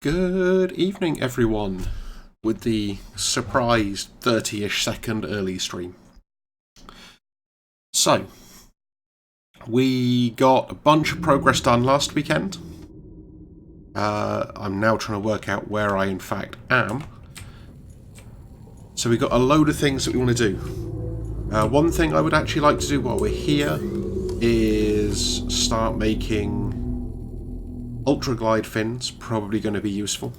Good evening, everyone, with the surprise 30-ish second early stream. So, we got a bunch of progress done last weekend. I'm now trying to work out where I in fact am. So we got a load of things that we want to do. One thing I would actually like to do while we're here is start making ultra glide fins, probably going to be useful.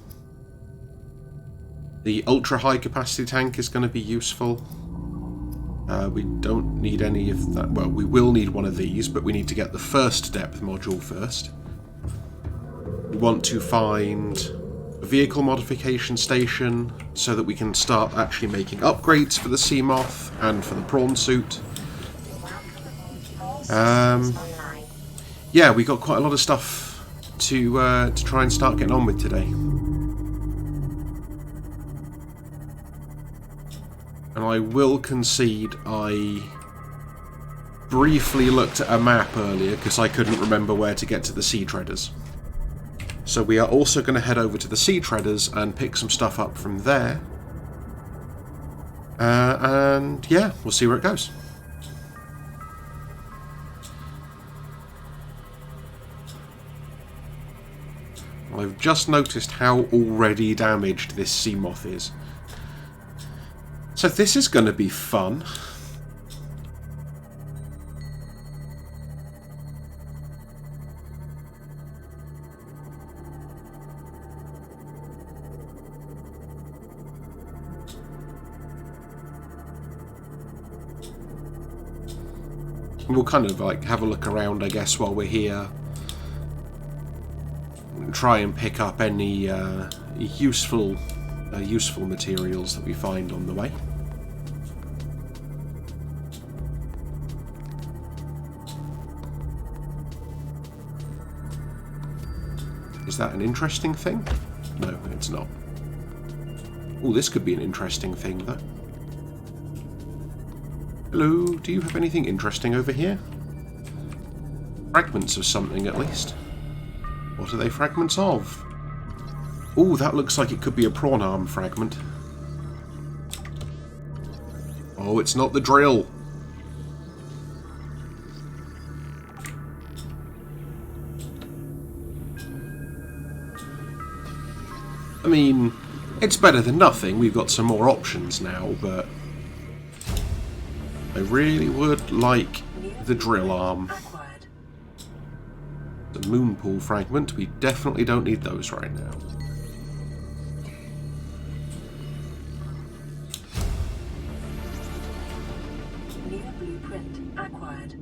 The ultra high capacity tank is going to be useful. We don't need any of that. Well, we will need one of these, but we need to get the first depth module first. We want to find a vehicle modification station so that we can start actually making upgrades for the Seamoth and for the Prawn Suit. Yeah, we got quite a lot of stuff to try and start getting on with today. And I will concede I briefly looked at a map earlier because I couldn't remember where to get to the Sea Treaders. So we are also going to head over to the Sea Treaders and pick some stuff up from there. And yeah, we'll see where it goes. I've just noticed how already damaged this Seamoth is. So this is going to be fun. We'll kind of like have a look around, I guess, while we're here. Try and pick up any useful materials that we find on the way. Is that an interesting thing? No, it's not. Oh, this could be an interesting thing, though. Hello, do you have anything interesting over here? Fragments of something, at least. What are they fragments of? Oh, that looks like it could be a prawn arm fragment. Oh, it's not the drill. I mean, it's better than nothing. We've got some more options now, but I really would like the drill arm. The moon pool fragment, we definitely don't need those right now. New blueprint acquired.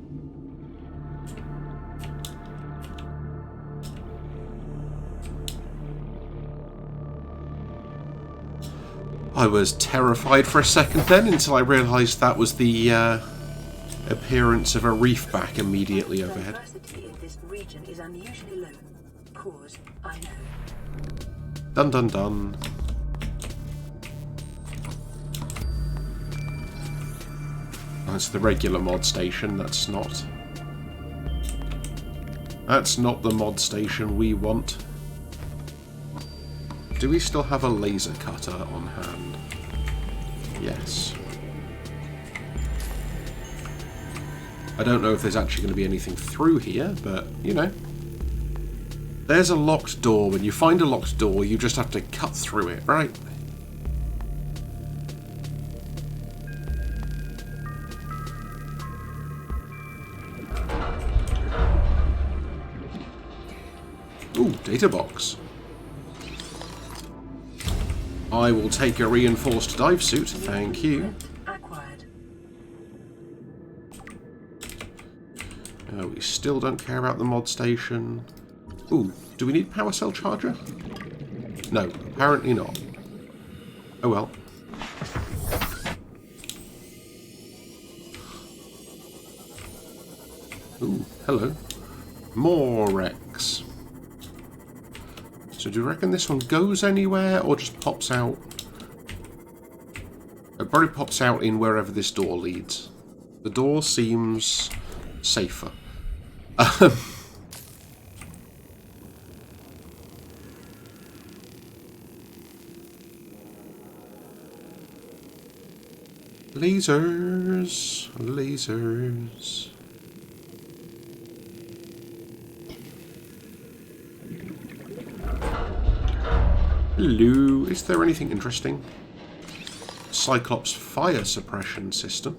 I was terrified for a second then until I realised that was the appearance of a reef back immediately overhead. This region is unusually low. Cause I know. Dun dun dun. That's the regular mod station. That's not the mod station we want. Do we still have a laser cutter on hand? Yes. I don't know if there's actually going to be anything through here, but, you know. There's a locked door. When you find a locked door, you just have to cut through it, right? Ooh, data box. I will take a reinforced dive suit, thank you. We still don't care about the mod station. Ooh, do we need power cell charger? No, apparently not. Oh well. Ooh, hello. More wrecks. So do you reckon this one goes anywhere or just pops out? It probably pops out in wherever this door leads. The door seems safer. Lasers. Lasers. Hello. Is there anything interesting? Cyclops fire suppression system.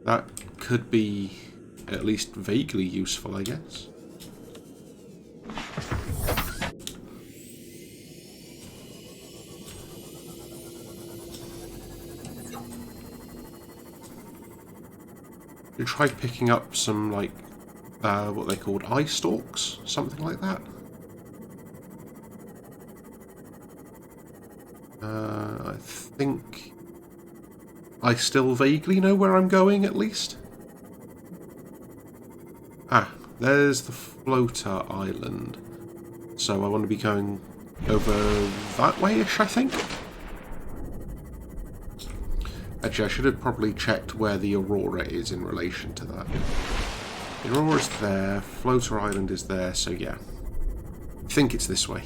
That could be at least vaguely useful, I guess. You try picking up some, like, what they called eye stalks, something like that. I think I still vaguely know where I'm going, at least. Ah, there's the floater island. So I want to be going over that way-ish, I think. Actually, I should have probably checked where the Aurora is in relation to that. The Aurora's there, Floater Island is there, so yeah. I think it's this way.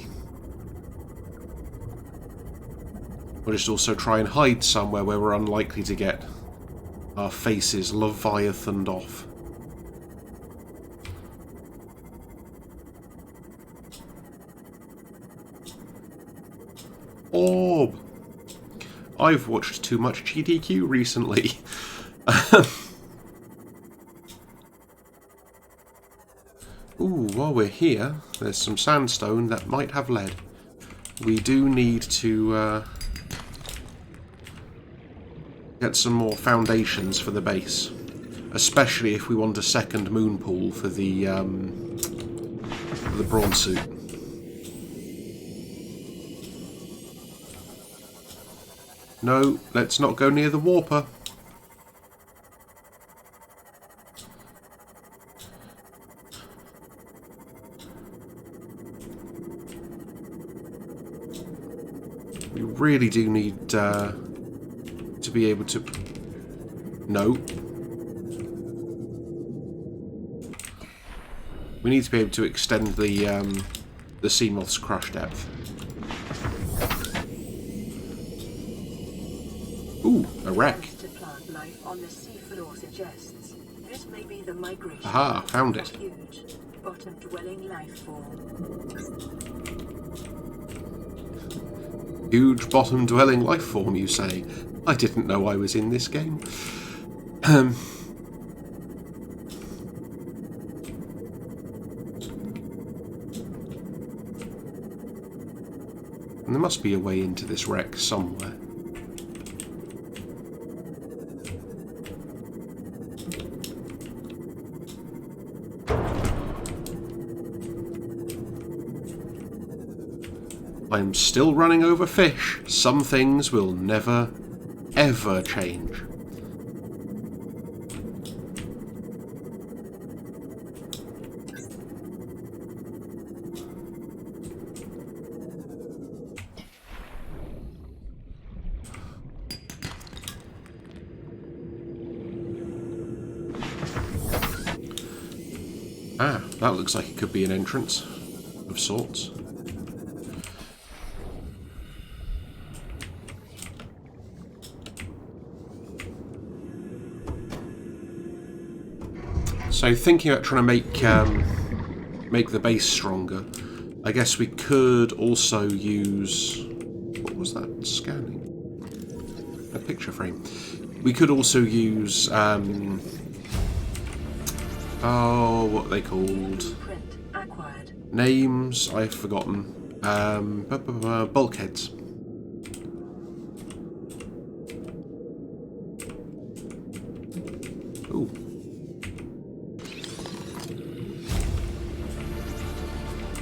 We'll just also try and hide somewhere where we're unlikely to get our faces leviathaned off. Orb! I've watched too much GDQ recently. Ooh, while we're here, there's some sandstone that might have lead. We do need to get some more foundations for the base, especially if we want a second moon pool for the prawn suit. No, let's not go near the warper. We really do need to be able to... No. We need to be able to extend the Seamoth's crush depth. Ooh, a wreck. Plant life on the seafloor suggests this may be the migration. Aha, found it. Huge bottom-dwelling life form. Huge bottom-dwelling life form, you say? I didn't know I was in this game. And there must be a way into this wreck somewhere. I'm still running over fish. Some things will never, ever change. Ah, that looks like it could be an entrance of sorts. So thinking about trying to make the base stronger, I guess we could also use... What was that scanning? A picture frame. We could also use... oh, what are they called? Names, I've forgotten. Bulkheads. Ooh.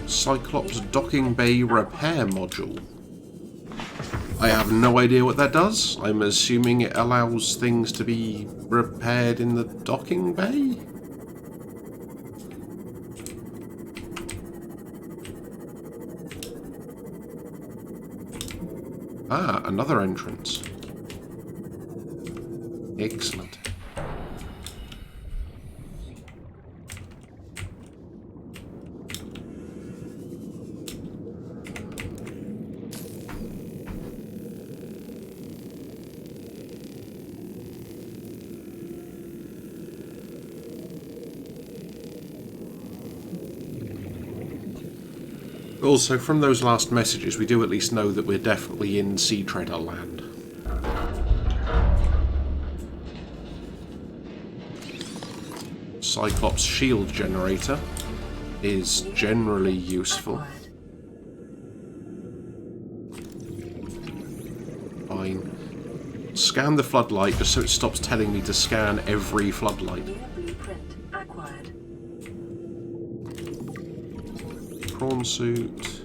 Cyclops Docking Bay Repair Module. I have no idea what that does. I'm assuming it allows things to be repaired in the docking bay? Ah, another entrance. Excellent. Also, from those last messages, we do at least know that we're definitely in Sea Treader land. Cyclops shield generator is generally useful. Fine. Scan the floodlight just so it stops telling me to scan every floodlight. Prawn suit.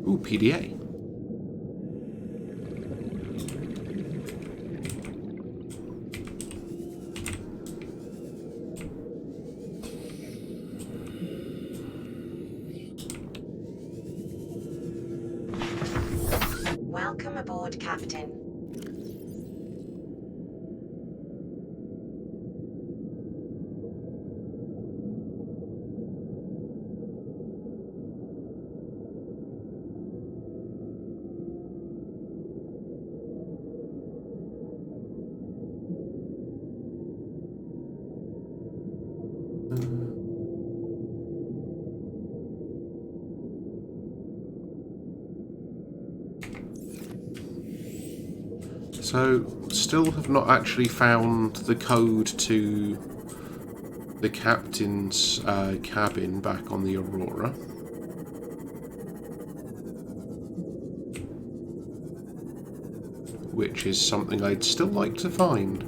Ooh, PDA. Welcome aboard, Captain. So, still have not actually found the code to the captain's cabin back on the Aurora. Which is something I'd still like to find.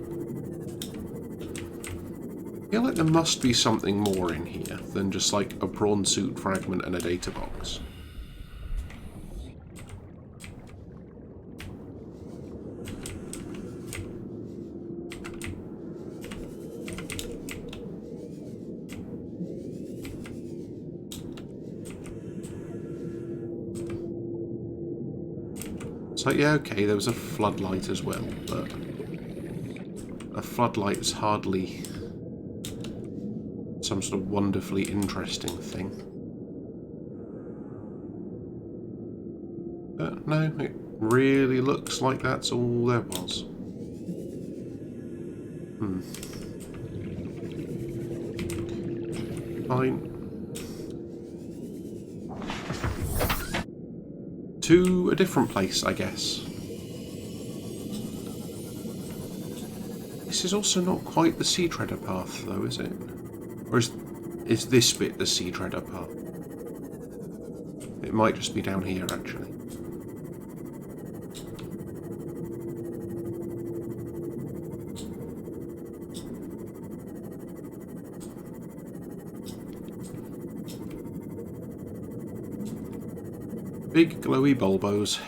I feel like there must be something more in here than just like a prawn suit fragment and a data box. So yeah, okay, there was a floodlight as well, but a floodlight is hardly some sort of wonderfully interesting thing. But no, it really looks like that's all there was. Fine. To a different place, I guess. This is also not quite the Sea Treader path, though, is it? Or is this bit the Sea Treader path? It might just be down here, actually. Big glowy bulbos.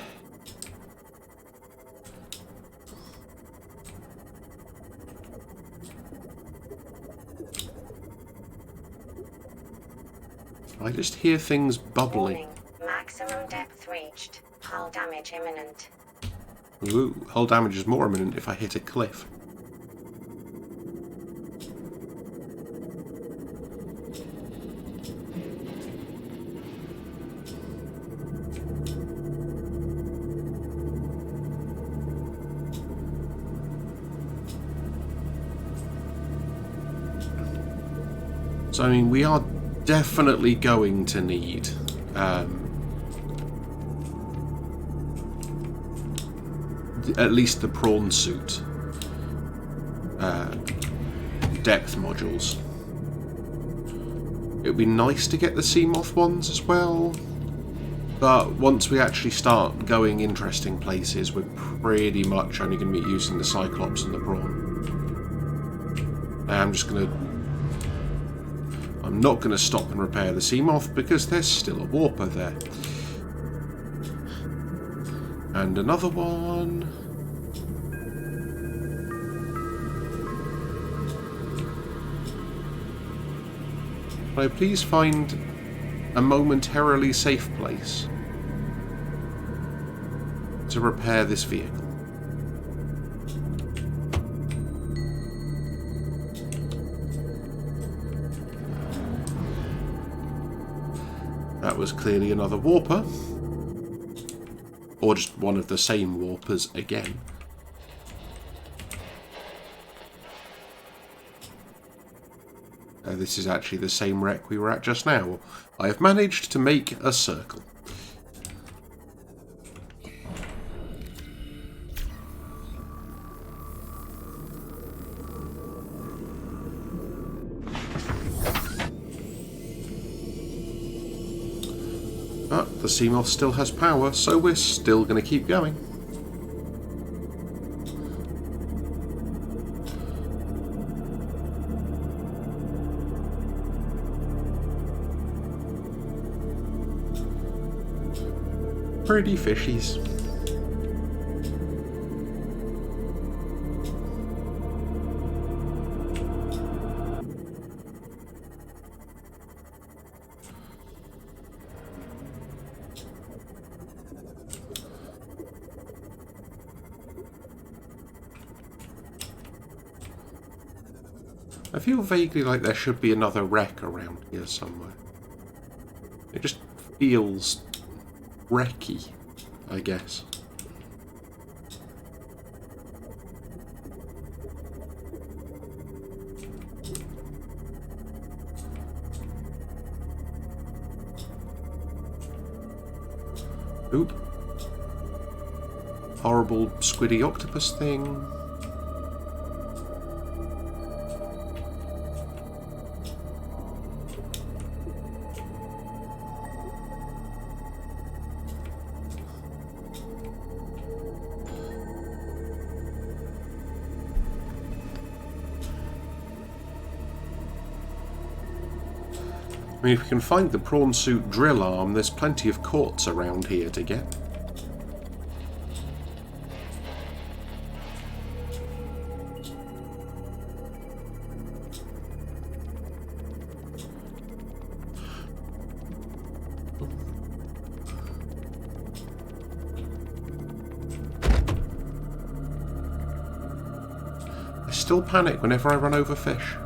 I just hear things bubbling. Warning. Maximum depth reached. Hull damage imminent. Ooh, hull damage is more imminent if I hit a cliff. So, I mean, we are definitely going to need at least the prawn suit depth modules. It would be nice to get the Seamoth ones as well, but once we actually start going interesting places, we're pretty much only going to be using the Cyclops and the prawn. I'm not going to stop and repair the Seamoth because there's still a warper there. And another one. Can I please find a momentarily safe place to repair this vehicle? That was clearly another warper. Or just one of the same warpers again. This is actually the same wreck we were at just now. I have managed to make a circle. But the Seamoth still has power, so we're still going to keep going. Pretty fishies. I feel vaguely like there should be another wreck around here somewhere. It just feels wrecky, I guess. Oop. Horrible squiddy octopus thing. I mean, if we can find the Prawn Suit Drill Arm, there's plenty of quartz around here to get. I still panic whenever I run over fish.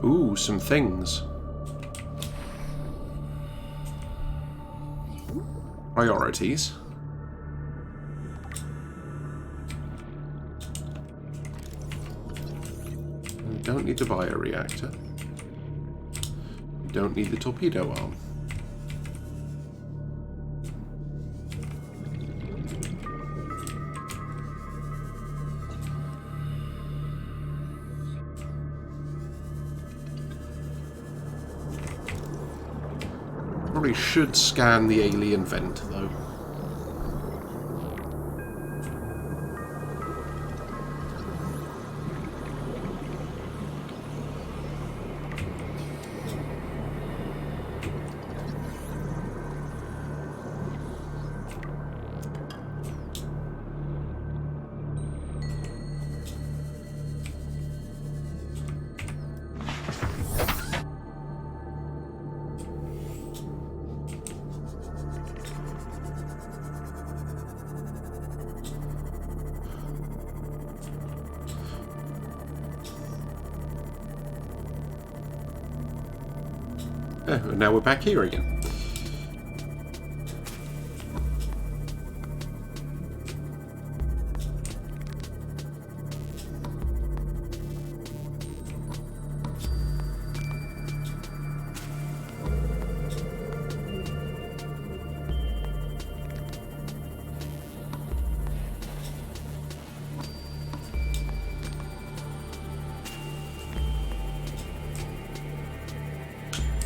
Ooh, some things. Priorities. We don't need the bioreactor. We don't need the torpedo arm. Probably should scan the alien vent, though. And now we're back here again.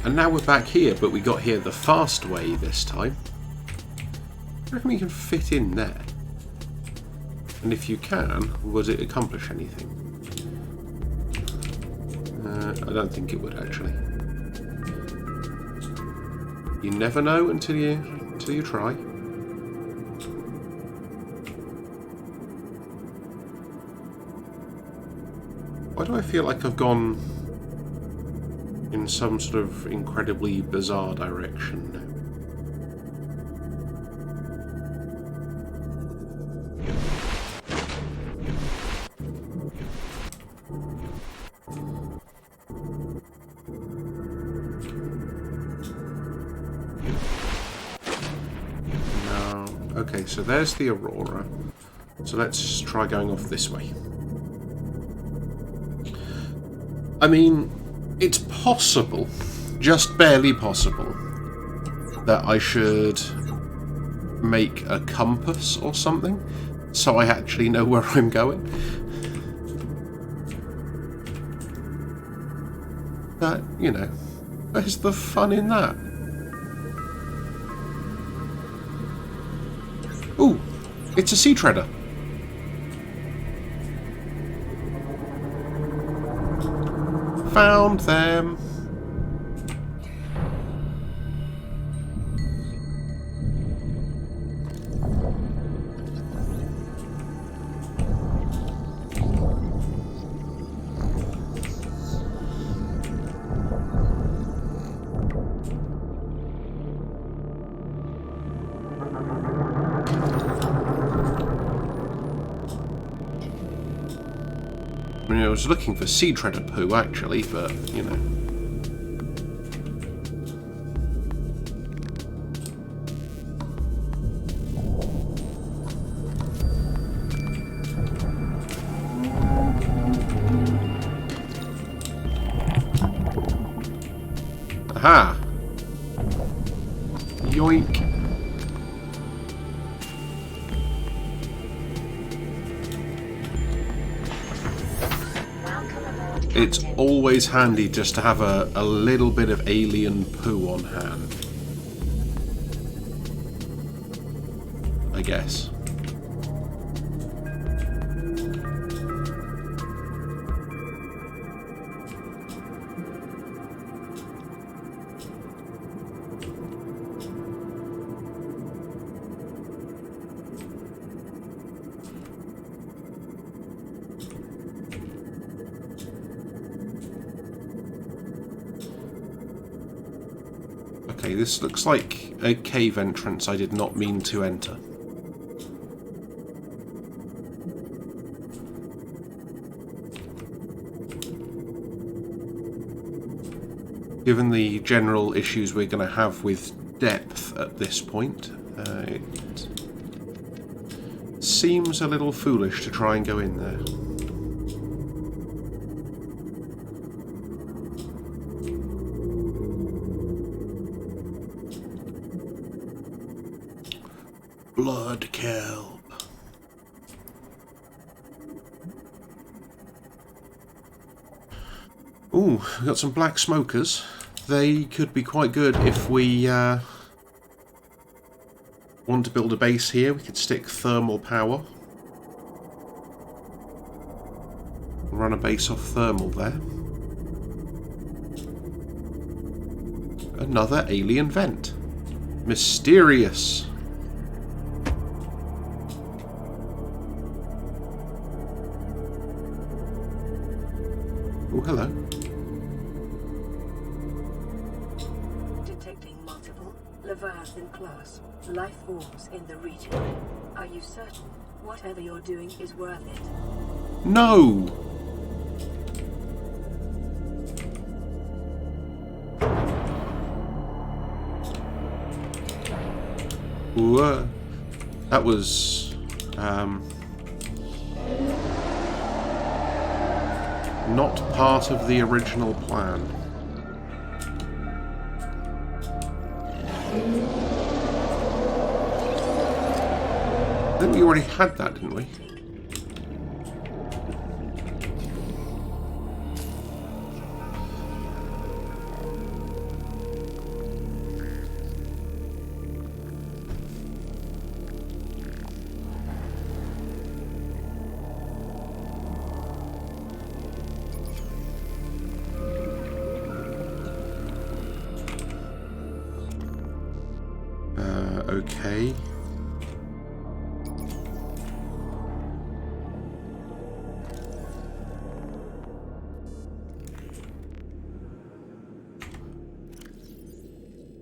And now we're back here, but we got here the fast way this time. I reckon we can fit in there. And if you can, would it accomplish anything? I don't think it would, actually. You never know until you try. Why do I feel like I've gone in some sort of incredibly bizarre direction now? No. Okay, so there's the Aurora. So let's try going off this way. I mean, it's possible, just barely possible, that I should make a compass or something, so I actually know where I'm going. But, you know, where's the fun in that? Ooh, it's a sea treader. Found them. I mean, I was looking for sea treader poo, actually, but, you know. Aha! Yoink. It's always handy just to have a little bit of alien poo on hand, I guess. Okay, this looks like a cave entrance I did not mean to enter. Given the general issues we're going to have with depth at this point, it seems a little foolish to try and go in there. Blood kelp. Ooh, we've got some black smokers. They could be quite good if we want to build a base here. We could stick thermal power. Run a base off thermal there. Another alien vent. Mysterious. Oh, hello. Detecting multiple Leviathan class life forms in the region. Are you certain whatever you're doing is worth it? No! Ooh, that was not part of the original plan. I think we already had that, didn't we? Okay.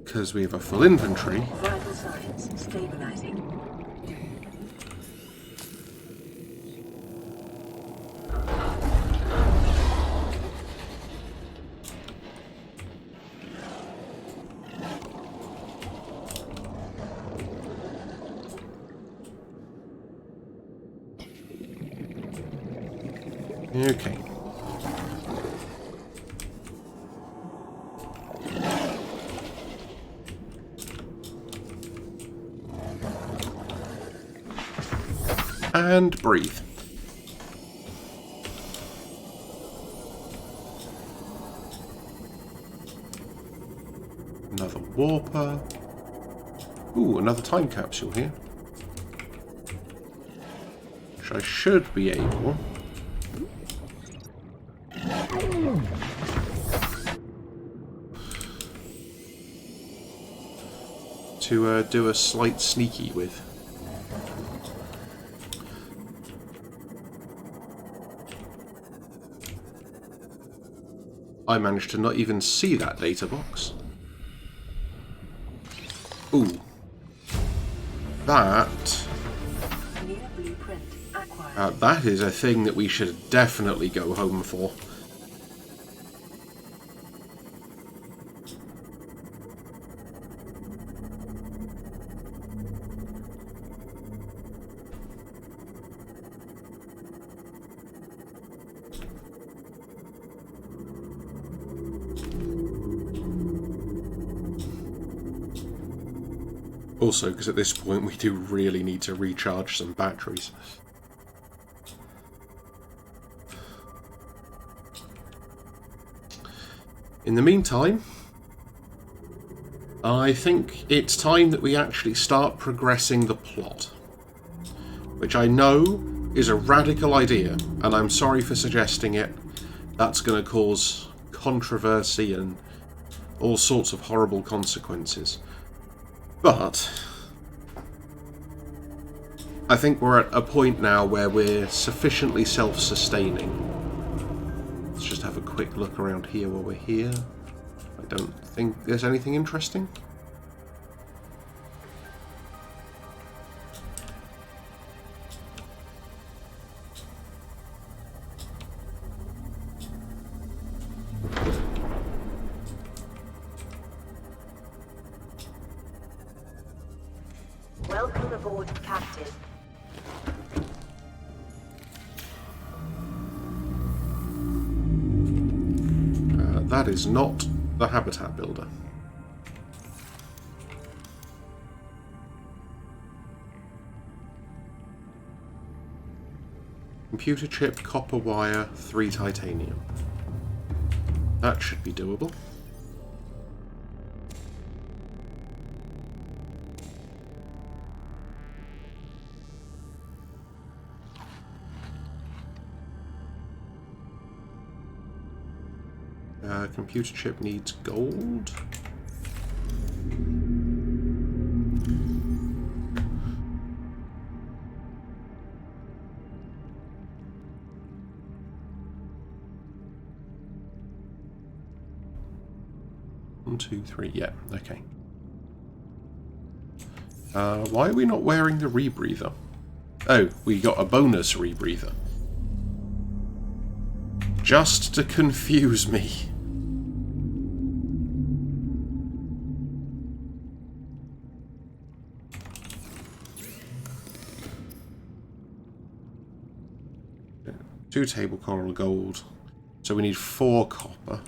Because we have a full inventory. Vital signs stabilizing. Okay. And breathe. Another warper. Ooh, another time capsule here. Which I should be able to do a slight sneaky with. I managed to not even see that data box. Ooh. That is a thing that we should definitely go home for. Also, because at this point we do really need to recharge some batteries. In the meantime, I think it's time that we actually start progressing the plot. Which I know is a radical idea, and I'm sorry for suggesting it. That's going to cause controversy and all sorts of horrible consequences. But I think we're at a point now where we're sufficiently self-sustaining. Let's just have a quick look around here while we're here. I don't think there's anything interesting. Welcome aboard, Captain. That is not the habitat builder. Computer chip, copper wire, 3 titanium. That should be doable. Computer chip needs gold. One, two, three. Yeah, okay. Why are we not wearing the rebreather? Oh, we got a bonus rebreather. Just to confuse me. Two table coral gold. So we need 4 copper.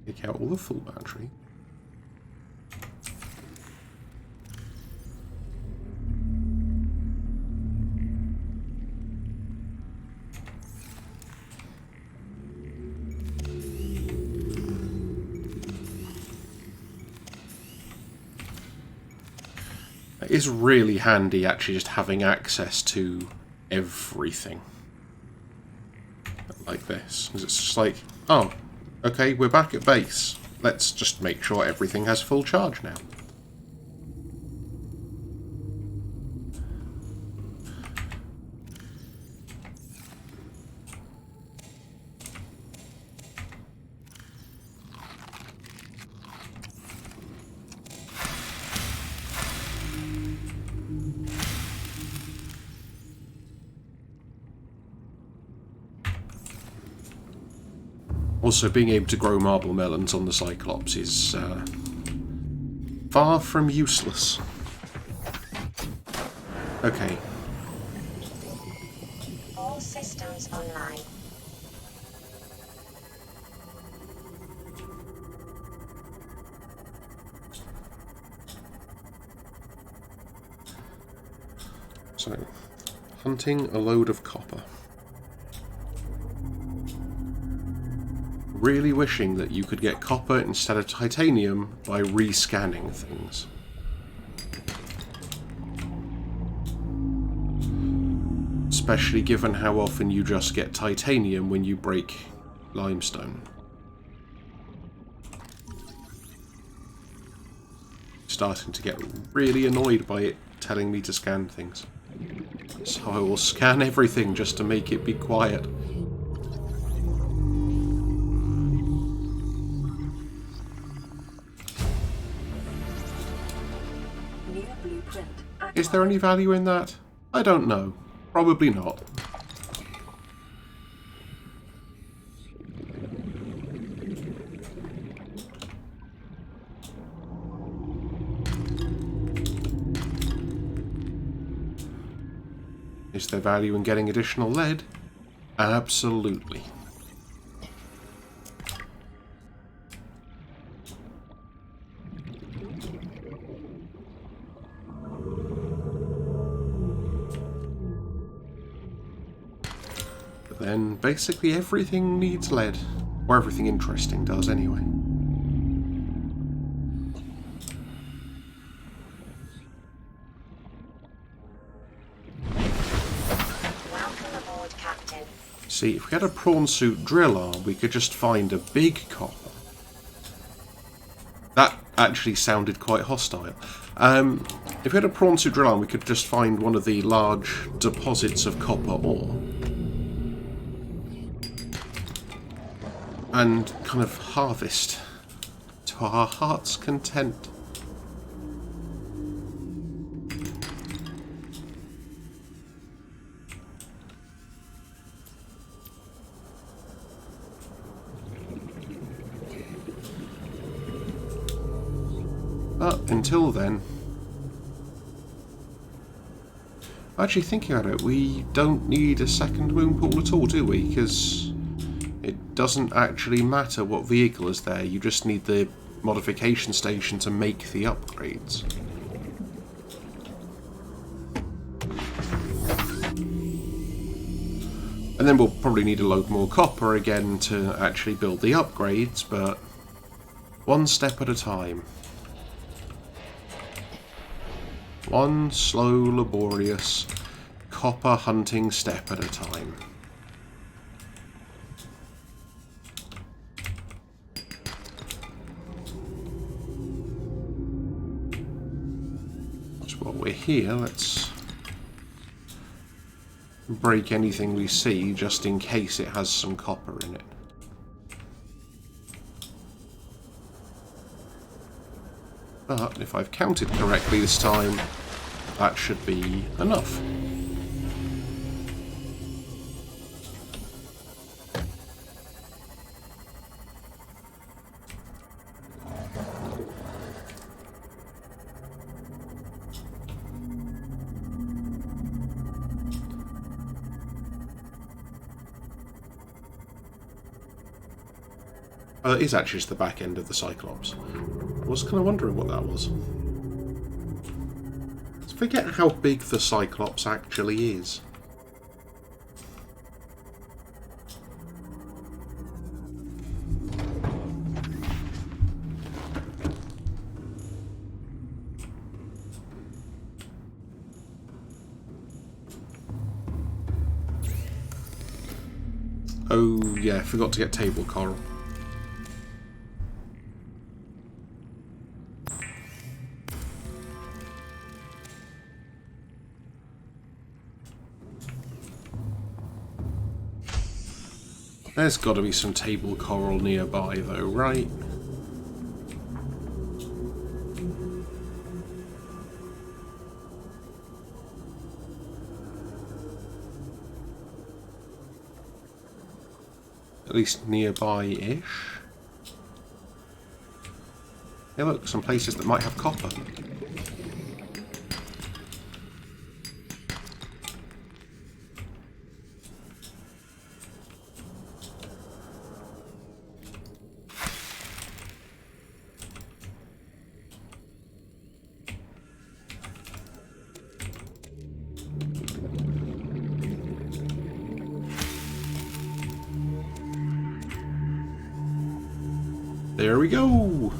Take out all the full battery. It is really handy actually just having access to everything. Like this. Because it's just like, oh, okay, we're back at base. Let's just make sure everything has full charge now. Also, being able to grow marble melons on the Cyclops is far from useless. Okay. All systems online. So, hunting a load of copper. Really wishing that you could get copper instead of titanium by rescanning things. Especially given how often you just get titanium when you break limestone. Starting to get really annoyed by it telling me to scan things. So I will scan everything just to make it be quiet. New blueprint. Is there any value in that? I don't know. Probably not. Is there value in getting additional lead? Absolutely. But then basically everything needs lead. Or everything interesting does anyway. See, if we had a Prawn Suit Drill Arm, we could just find a big copper. That actually sounded quite hostile. If we had a Prawn Suit Drill Arm, we could just find one of the large deposits of copper ore. And kind of harvest to our heart's content. But until then, actually thinking about it, we don't need a second moon pool at all, do we? Because it doesn't actually matter what vehicle is there, you just need the modification station to make the upgrades. And then we'll probably need a load more copper again to actually build the upgrades, but one step at a time. One slow, laborious, copper hunting step at a time. So while we're here, let's break anything we see just in case it has some copper in it. But if I've counted correctly this time, that should be enough. It is actually just the back end of the Cyclops. I was kind of wondering what that was. I forget how big the Cyclops actually is. Oh yeah, I forgot to get table coral. There's got to be some table coral nearby though, right? At least nearby-ish. Hey look, some places that might have copper. There we go!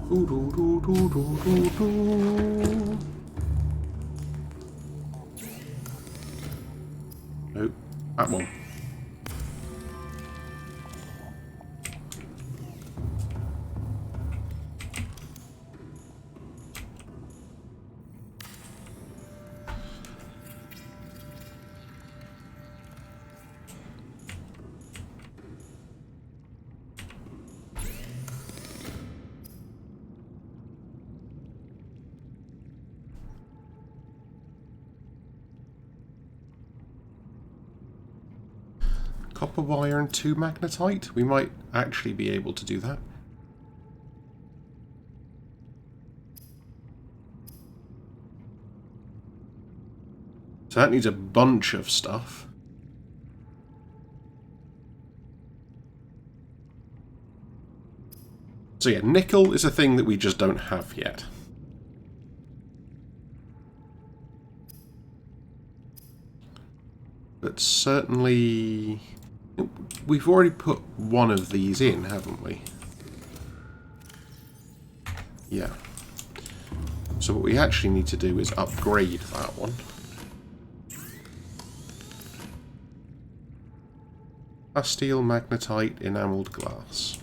Doo doo doo doo doo doo doo. Nope, that one. Copper wire and 2 magnetite? We might actually be able to do that. So that needs a bunch of stuff. So yeah, nickel is a thing that we just don't have yet. But certainly... We've already put one of these in, haven't we? Yeah. So what we actually need to do is upgrade that one. Steel, magnetite, enamelled glass.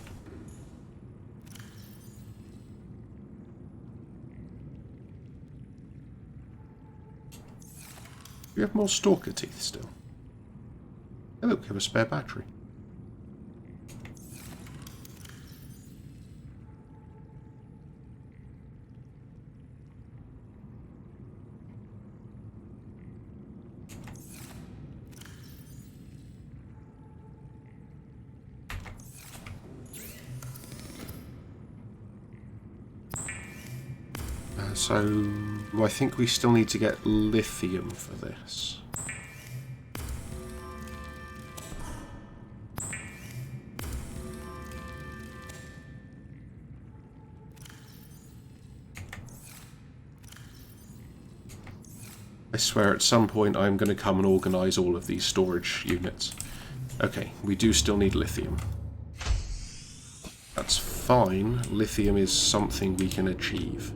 Do we have more stalker teeth still? Oh, look, we have a spare battery. So I think we still need to get lithium for this. I swear at some point I'm going to come and organise all of these storage units. Okay, we do still need lithium. That's fine. Lithium is something we can achieve.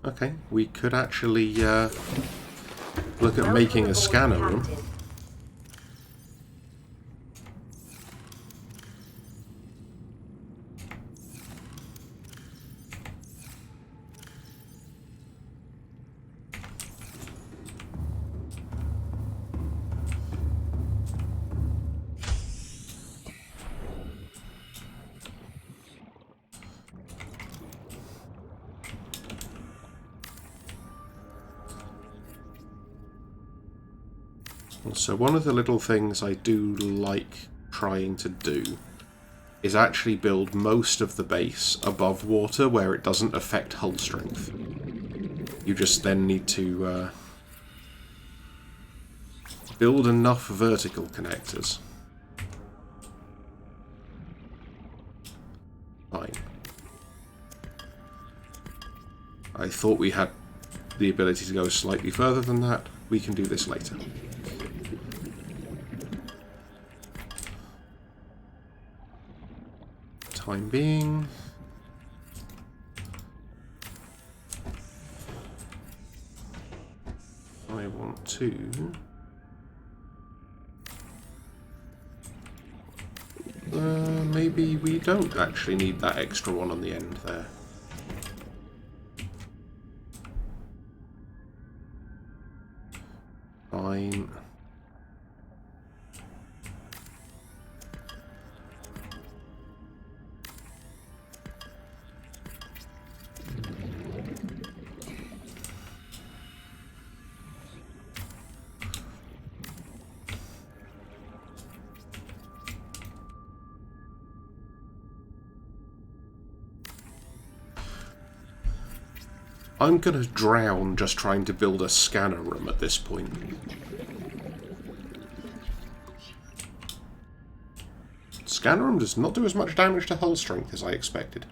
Okay, we could actually look at making a scanner room. So one of the little things I do like trying to do is actually build most of the base above water where it doesn't affect hull strength. You just then need to build enough vertical connectors. Fine. I thought we had the ability to go slightly further than that. We can do this later. Time being, I want to... maybe we don't actually need that extra one on the end there. Fine. I'm gonna drown just trying to build a scanner room at this point. Scanner room does not do as much damage to hull strength as I expected.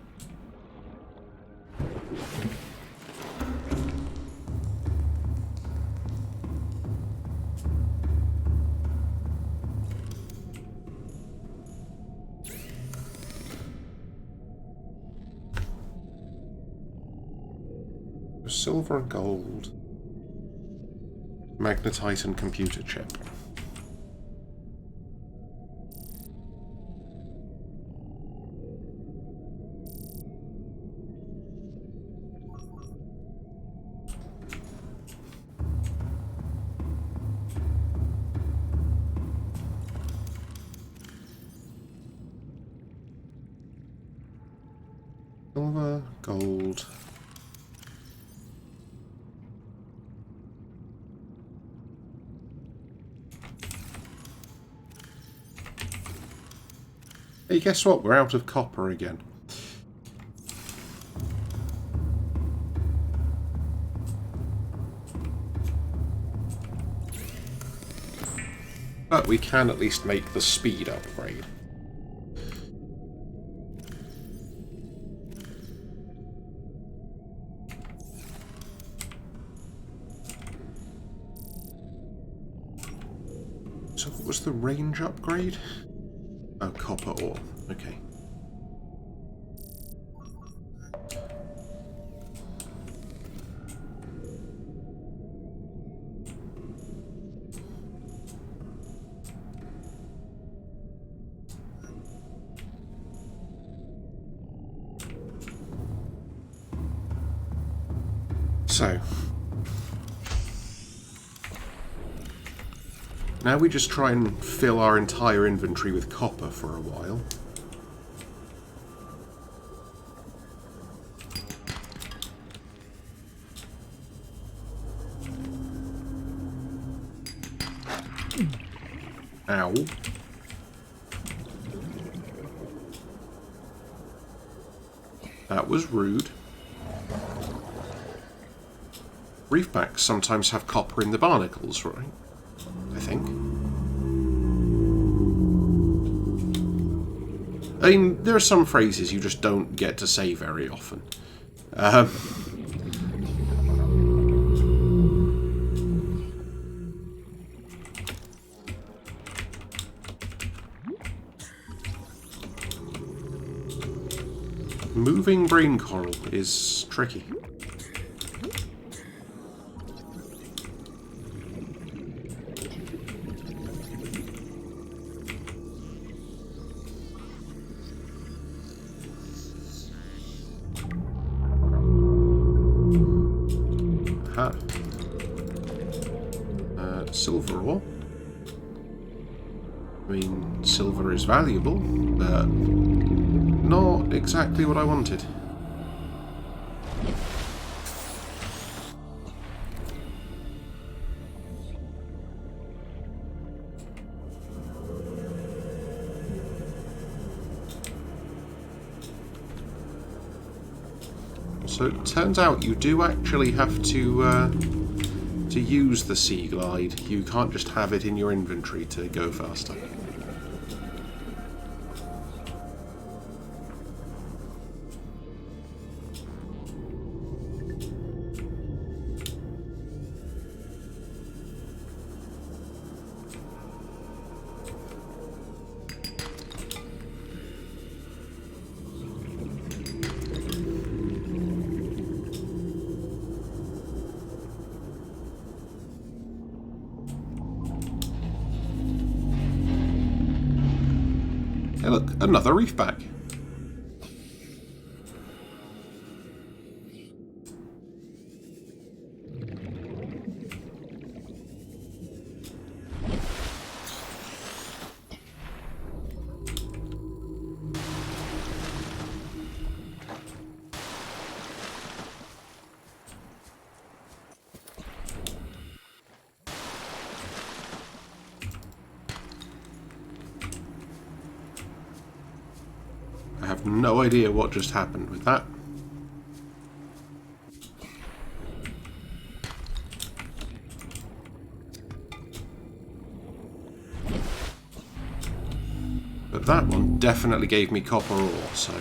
Silver and gold. Magnetite and computer chip. Silver, gold. Hey, guess what? We're out of copper again. But we can at least make the speed upgrade. So what was the range upgrade? Oh, copper ore. Okay. So. Now we just try and fill our entire inventory with copper for a while. Ow. That was rude. Reefbacks sometimes have copper in the barnacles, right? I think. I mean, there are some phrases you just don't get to say very often. Moving brain coral is tricky. Silver ore. I mean, silver is valuable, but not exactly what I wanted. So it turns out you do actually have to use the Sea Glide. You can't just have it in your inventory to go faster. look, another reef back. I have no idea what just happened with that. But that one definitely gave me copper ore, so...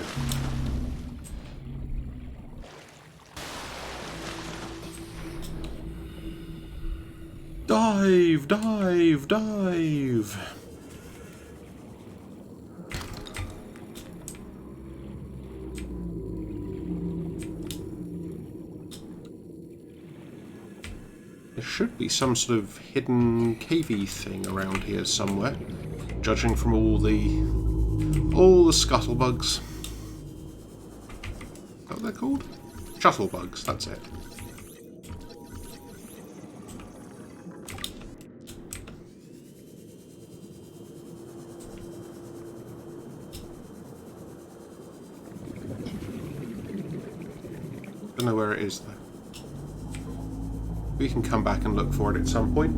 Dive! Dive! Dive! There should be some sort of hidden cavey thing around here somewhere, judging from all the scuttlebugs. Is that what they're called? Shuttlebugs, that's it. Don't know where it is though. We can come back and look for it at some point.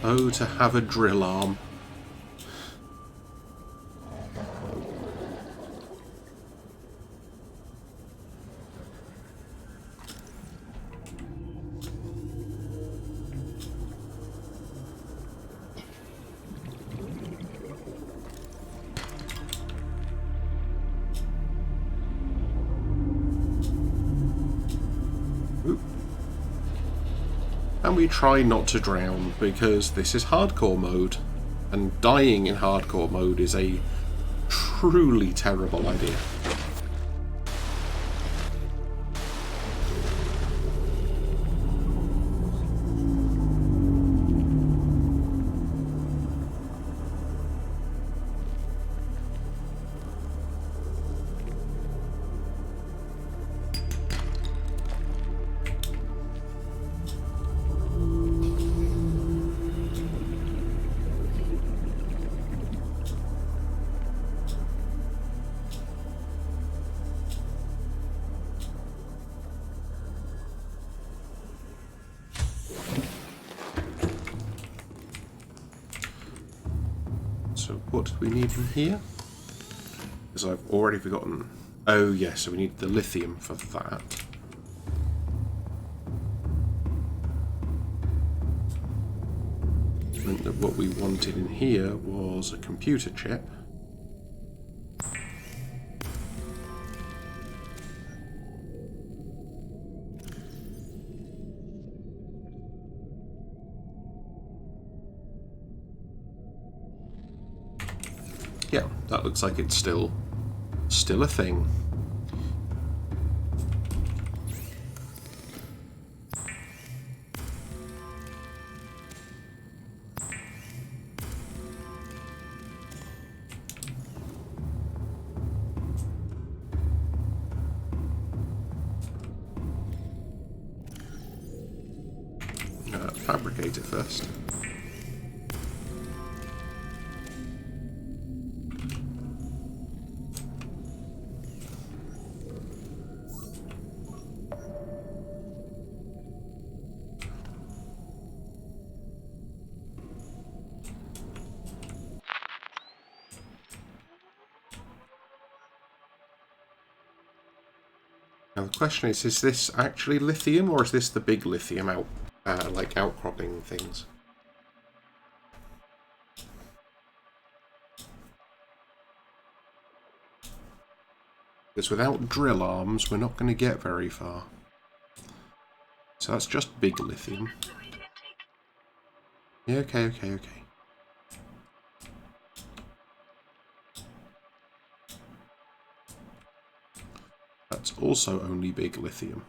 Oh, to have a drill arm. And we try not to drown, because this is hardcore mode, and dying in hardcore mode is a truly terrible idea. So what do we need in here? Because I've already forgotten. Oh yes, so we need the lithium for that. I think that what we wanted in here was a computer chip. Yeah, that looks like it's still a thing. Fabricate it first. Now the question is this actually lithium, or is this the big lithium like outcropping things? Because without drill arms, we're not going to get very far. So that's just big lithium. Yeah, okay. That's also only big lithium.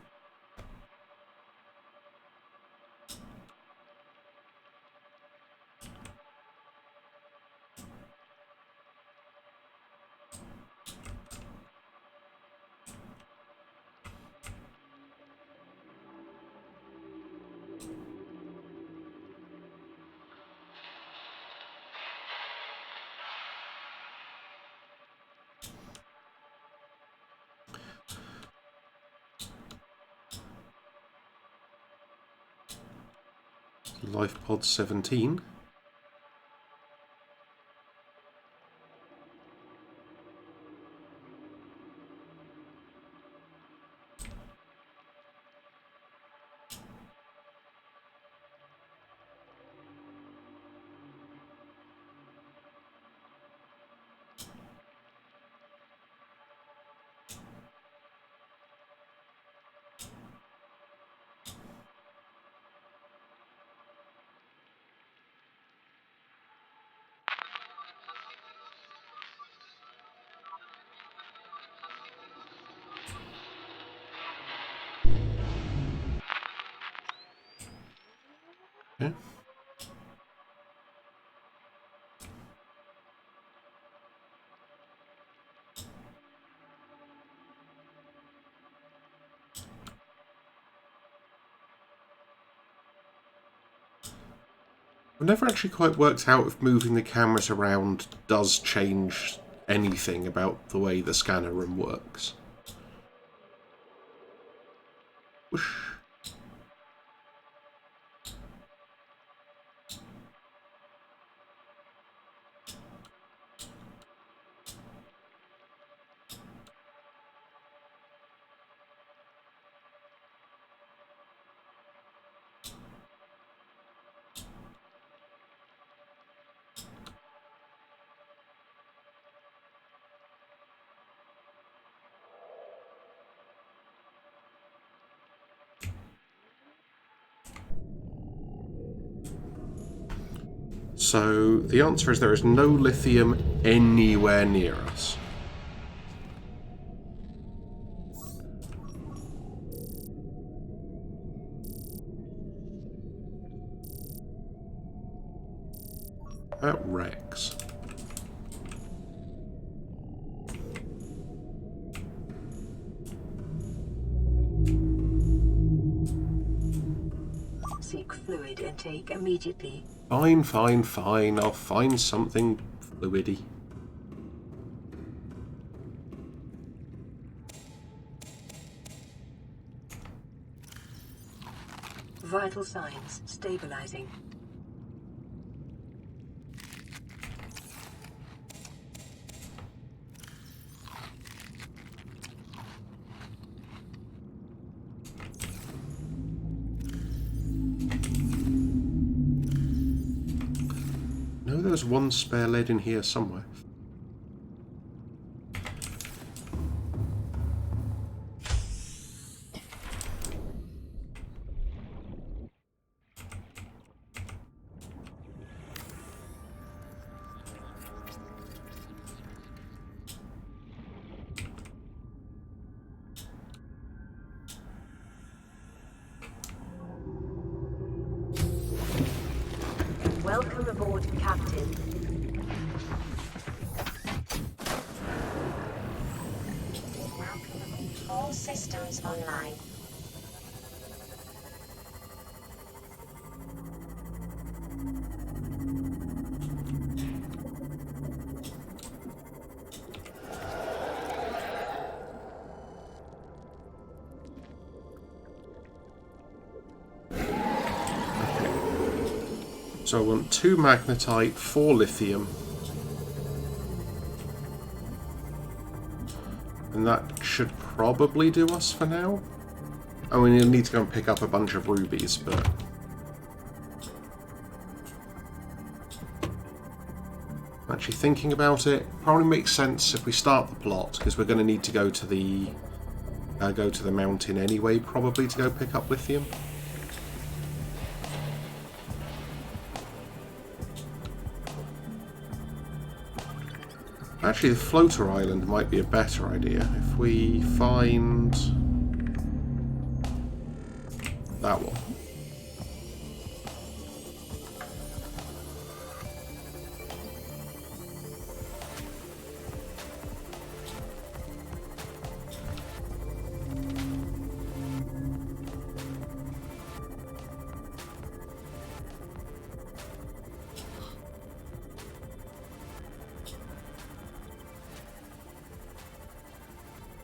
Life pod 17. Yeah. I've never actually quite worked out if moving the cameras around does change anything about the way the scanner room works. Whoosh. So the answer is there is no lithium anywhere near us. That wrecks. Seek fluid intake immediately. Fine, fine, fine. I'll find something fluidy. Vital signs stabilizing. No, there's one spare lead in here somewhere. Welcome aboard, Captain. All systems online. So I want 2 magnetite, 4 lithium. And that should probably do us for now. I mean, you'll need to go and pick up a bunch of rubies, but... Actually thinking about it, probably makes sense if we start the plot, because we're going to need to go to the mountain anyway, probably, to go pick up lithium. Actually, the floater island might be a better idea. If we find that one.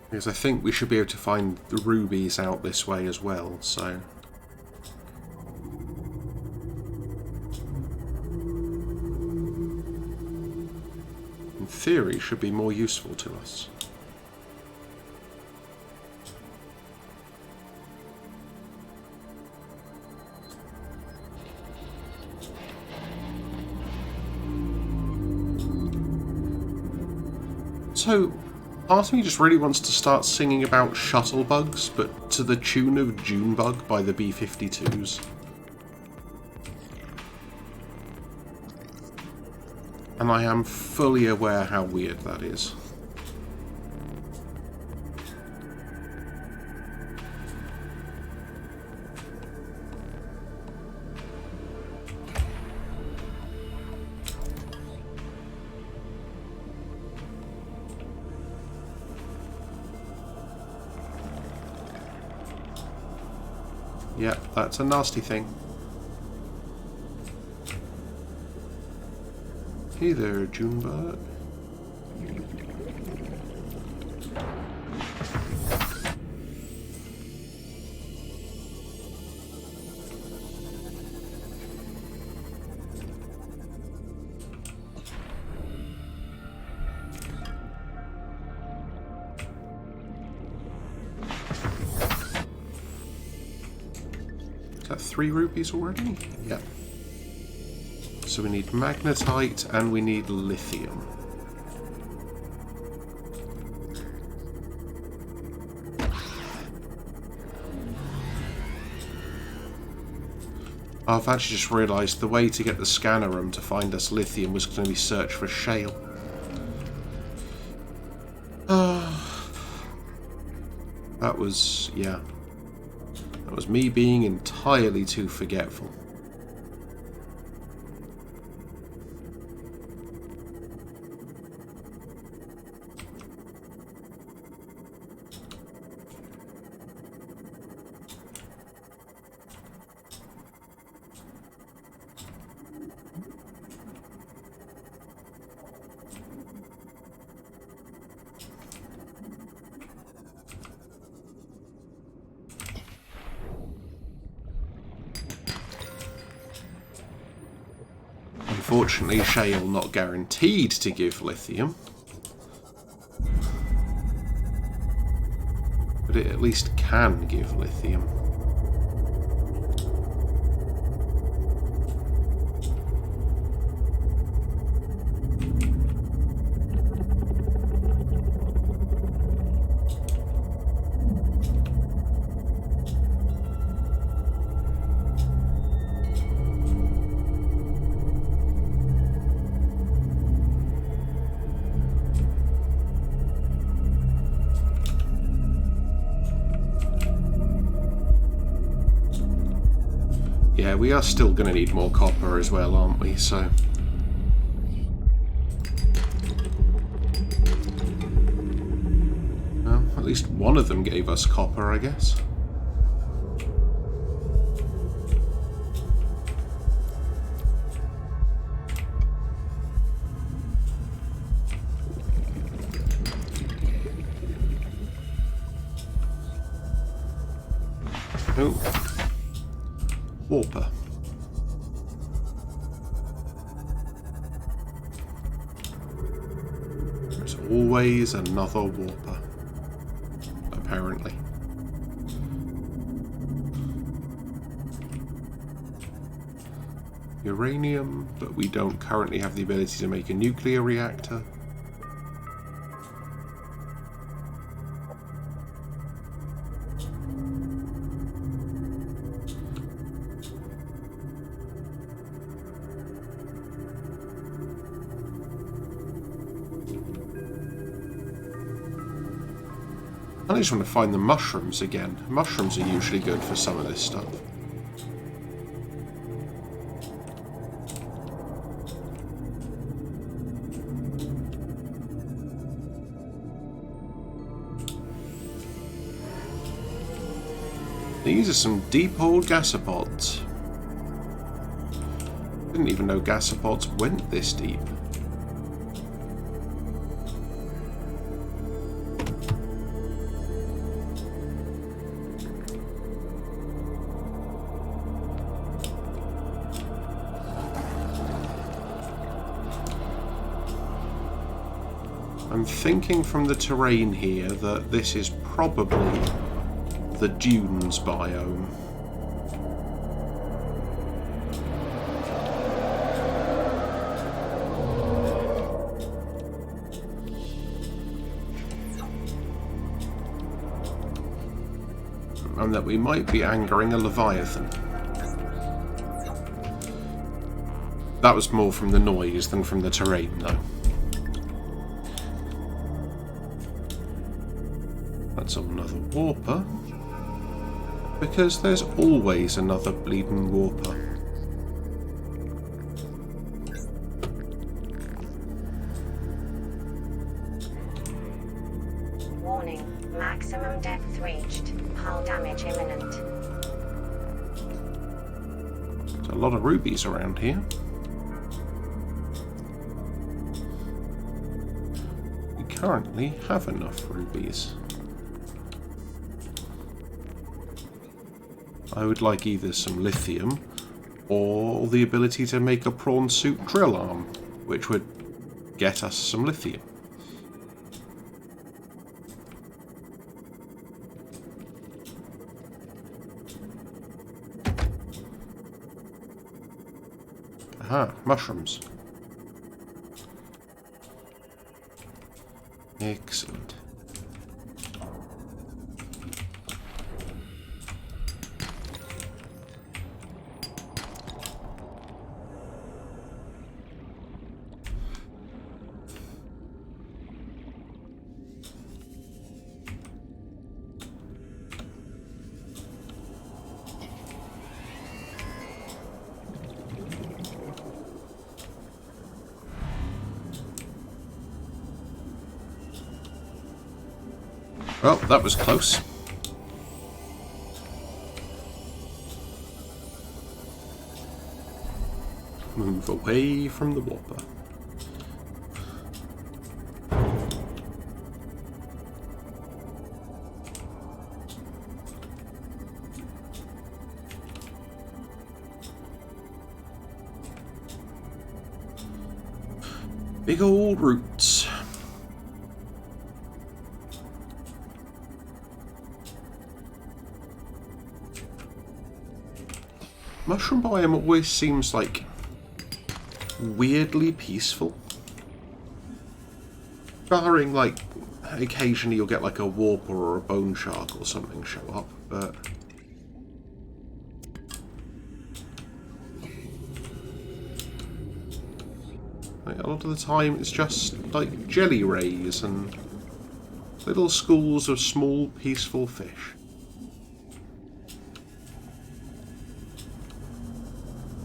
Because I think we should be able to find the rubies out this way as well, so... in theory, should be more useful to us. So... part of me just really wants to start singing about shuttlebugs, but to the tune of Junebug by the B-52s. And I am fully aware how weird that is. Yep, that's a nasty thing. Hey there, Junebug. Is that 3 rupees already? Yep. So we need magnetite and we need lithium. I've actually just realised the way to get the scanner room to find us lithium was going to be search for shale. That was, yeah. That was me being entirely too forgetful. Unfortunately, shale not guaranteed to give lithium. But it at least can give lithium. Yeah, we are still going to need more copper as well, aren't we? So... well, at least one of them gave us copper, I guess. Oh. Warper. There's always another warper, apparently. Uranium, but we don't currently have the ability to make a nuclear reactor. I just want to find the mushrooms again. Mushrooms are usually good for some of this stuff. These are some deep old gasopods. Didn't even know gasopods went this deep. I'm thinking from the terrain here that this is probably the dunes biome. And that we might be angering a leviathan. That was more from the noise than from the terrain, though. That's another warper. Because there's always another bleeding warper. Warning, maximum depth reached. Hull damage imminent. There's a lot of rubies around here. We currently have enough rubies. I would like either some lithium or the ability to make a Prawn Suit Drill Arm, which would get us some lithium. Aha, mushrooms. Excellent. Well, that was close. Move away from the warper. Big old roots. Mushroom biome always seems like weirdly peaceful. Barring like occasionally you'll get like a warper or a bone shark or something show up, but like, a lot of the time it's just like jelly rays and little schools of small peaceful fish.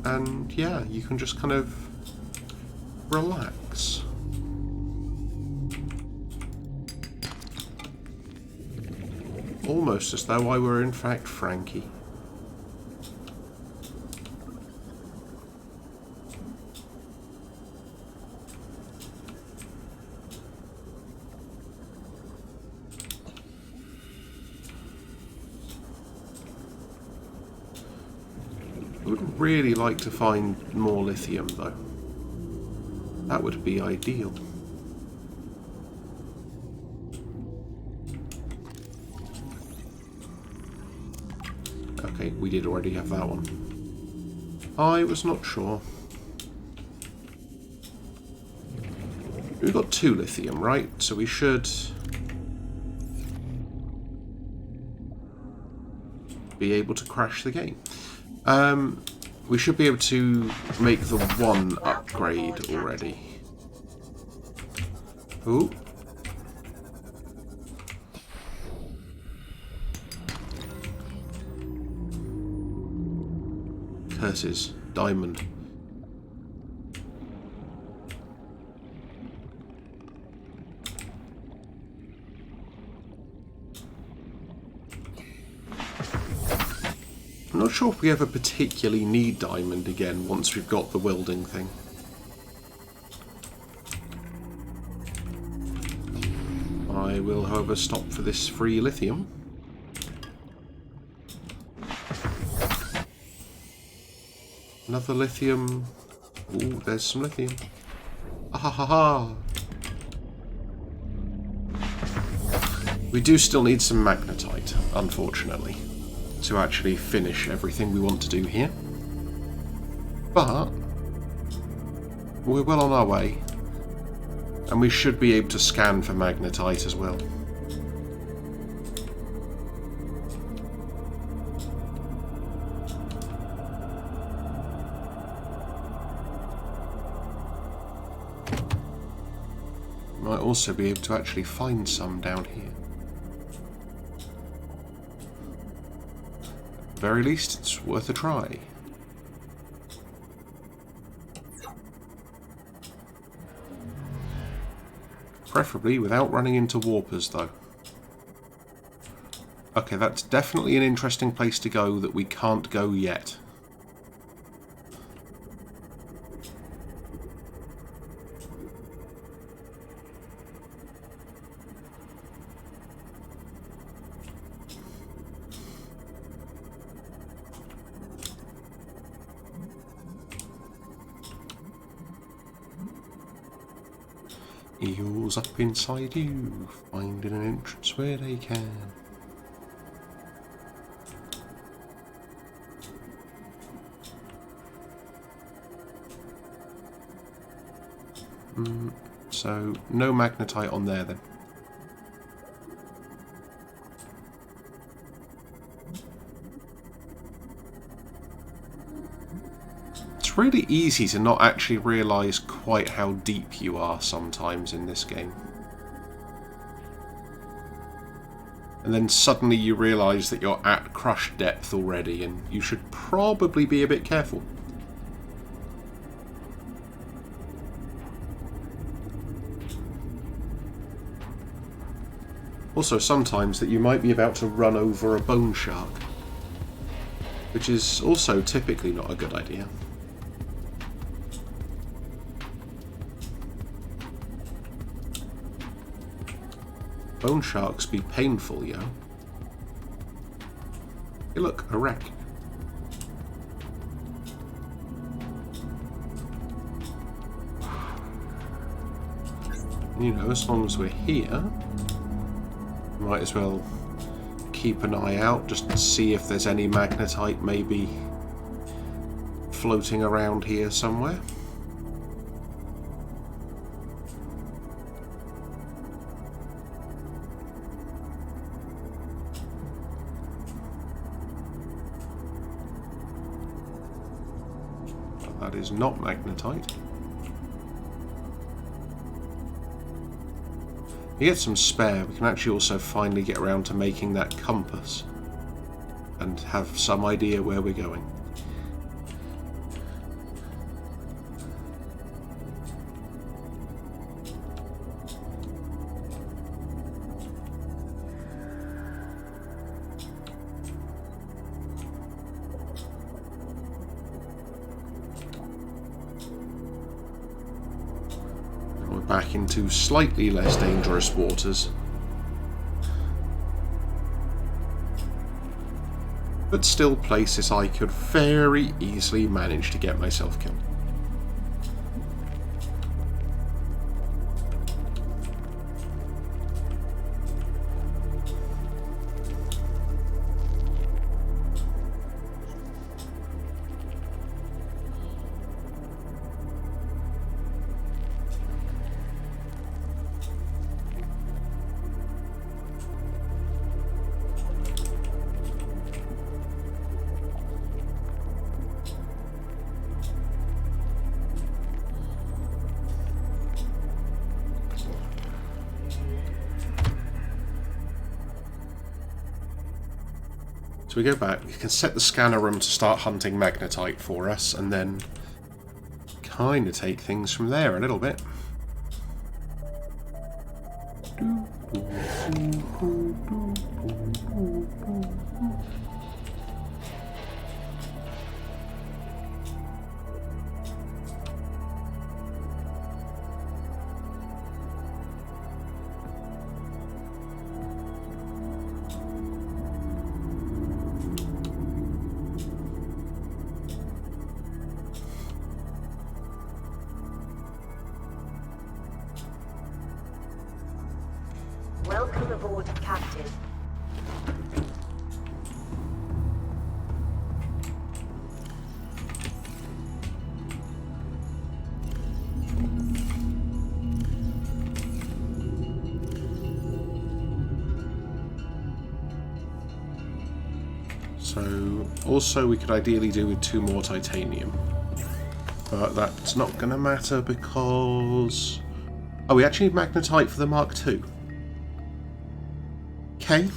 And yeah, you can just kind of relax. Almost as though I were in fact Frankie. I would really like to find more lithium though. That would be ideal. Okay, we did already have that one. I was not sure. We've got 2 lithium, right? So we should be able to crash the game. We should be able to make the 1 upgrade already. Ooh. purses. Diamond. I'm not sure if we ever particularly need diamond again once we've got the welding thing. I will, however, stop for this free lithium. Another lithium. Ooh, there's some lithium. Ah ha ha ha! We do still need some magnetite, unfortunately, to actually finish everything we want to do here. But we're well on our way, and we should be able to scan for magnetite as well. Might also be able to actually find some down here. At the very least, it's worth a try. Preferably without running into warpers, though. Okay, that's definitely an interesting place to go that we can't go yet. Eels up inside you, finding an entrance where they can. So, no magnetite on there then. It's really easy to not actually realise quite how deep you are sometimes in this game. And then suddenly you realise that you're at crush depth already, and you should probably be a bit careful. Also, sometimes that you might be about to run over a bone shark, which is also typically not a good idea. Bone sharks be painful, yo. Hey look, a wreck. You know, as long as we're here, might as well keep an eye out just to see if there's any magnetite maybe floating around here somewhere. But that is not magnetite. We get some spare, we can actually also finally get around to making that compass and have some idea where we're going. Back into slightly less dangerous waters, but still places I could very easily manage to get myself killed. So we go back, we can set the scanner room to start hunting magnetite for us, and then kind of take things from there a little bit. Welcome aboard, Captain. So, also we could ideally do with 2 more titanium. But that's not going to matter because... Oh, we actually need magnetite for the Mark II. Okay.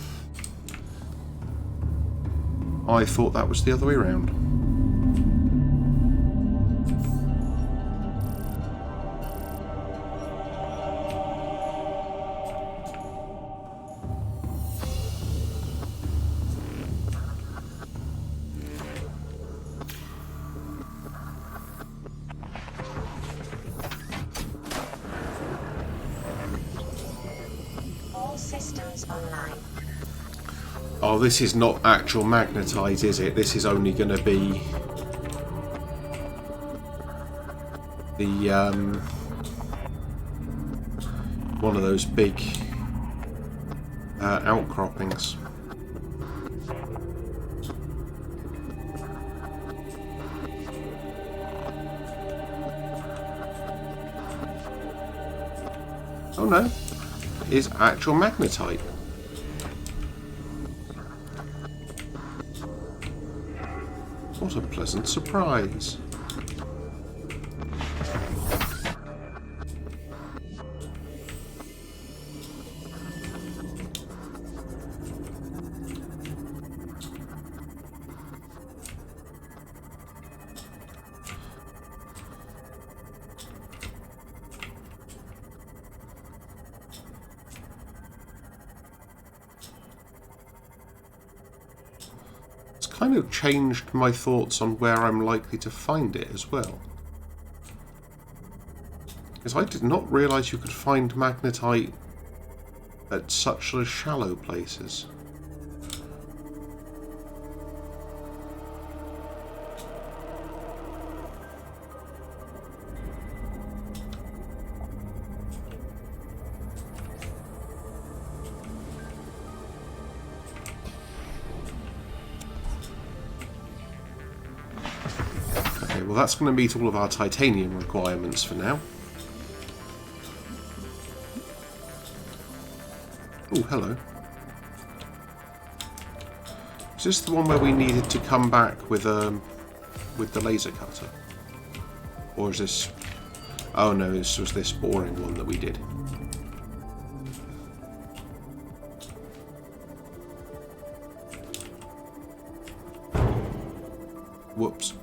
I thought that was the other way around. Systems online. Oh, this is not actual magnetite, is it? This is only going to be the one of those big outcroppings. Oh no, it is actual magnetite. What a pleasant surprise. Kind of changed my thoughts on where I'm likely to find it as well. Because I did not realise you could find magnetite at such shallow places. Well, that's going to meet all of our titanium requirements for now. Oh, hello. Is this the one where we needed to come back with the laser cutter? Or is this... Oh no, this was this boring one that we did. Whoops.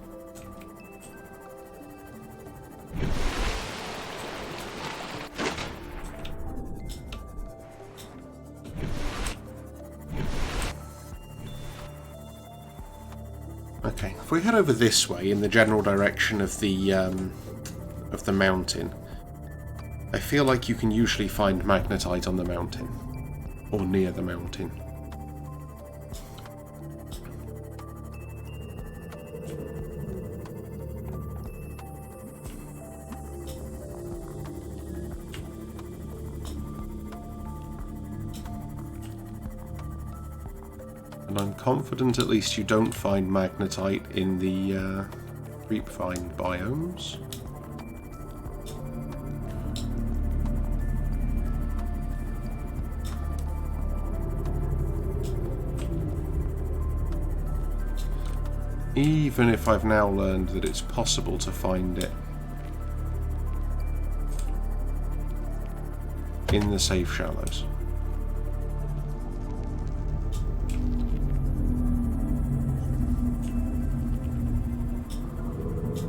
Okay, if we head over this way in the general direction of the mountain, I feel like you can usually find magnetite on the mountain, or near the mountain. And I'm confident at least you don't find magnetite in the creepvine biomes. Even if I've now learned that it's possible to find it in the safe shallows.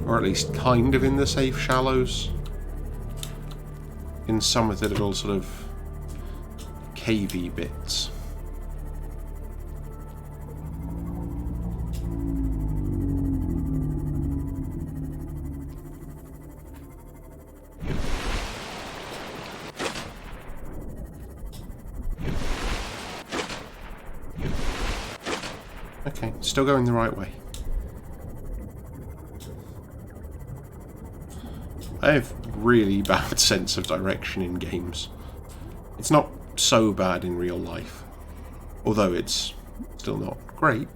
Or at least kind of in the safe shallows. In some of the little sort of cavey bits. Okay, still going the right way. I have really bad sense of direction in games. It's not so bad in real life, although it's still not great.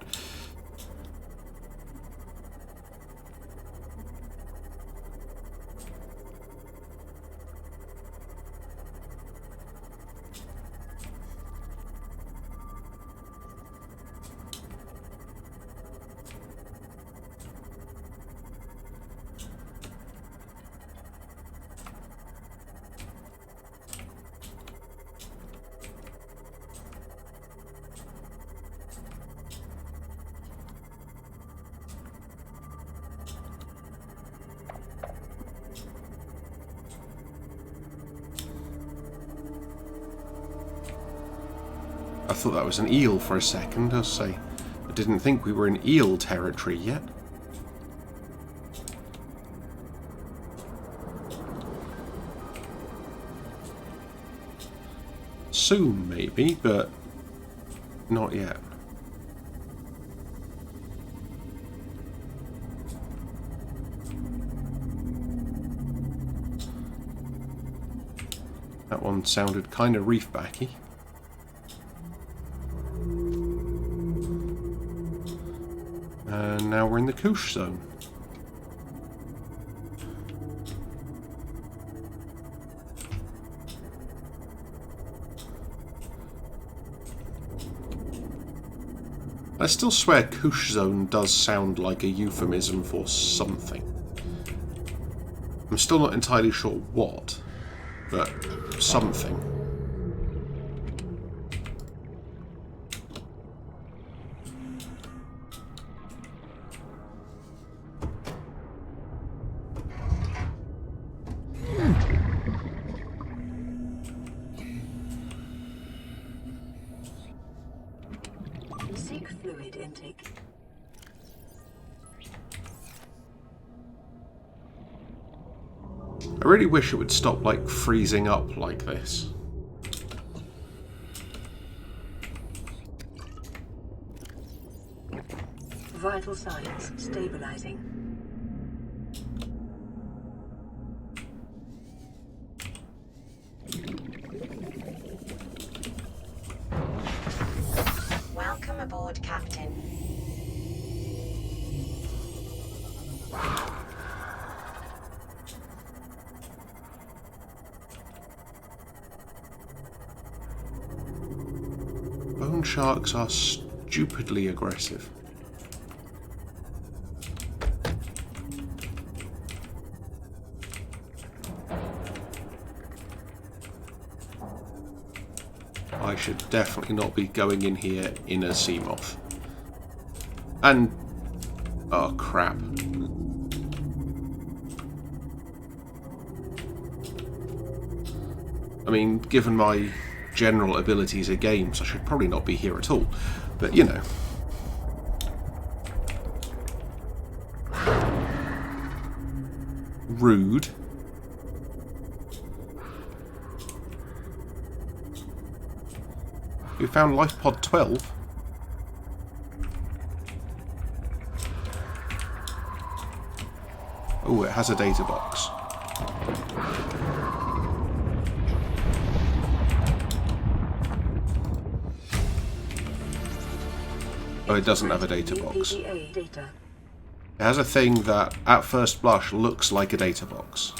I thought that was an eel for a second. I'll say, I didn't think we were in eel territory yet. Soon, maybe, but not yet. That one sounded kind of reef-backy. And now we're in the Koosh zone. I still swear Koosh zone does sound like a euphemism for something. I'm still not entirely sure what, but something. Seek fluid intake. I really wish it would stop, like, freezing up like this. Vital signs stabilizing. Welcome aboard, Captain. Bone sharks are stupidly aggressive. I should definitely not be going in here in a Seamoth. And... oh crap. I mean, given my general abilities at games, I should probably not be here at all. But, you know. Rude. We found life pod 12. Oh, it has a data box. Oh, it doesn't have a data box. It has a thing that, at first blush, looks like a data box.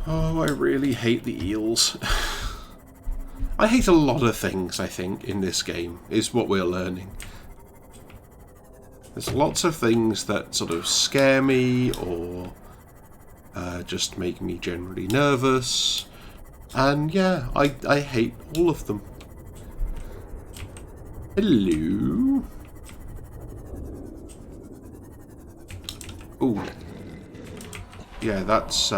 Oh, I really hate the eels. I hate a lot of things, I think, in this game, is what we're learning. There's lots of things that sort of scare me or just make me generally nervous. And yeah, I hate all of them. Hello? Ooh. Yeah, that's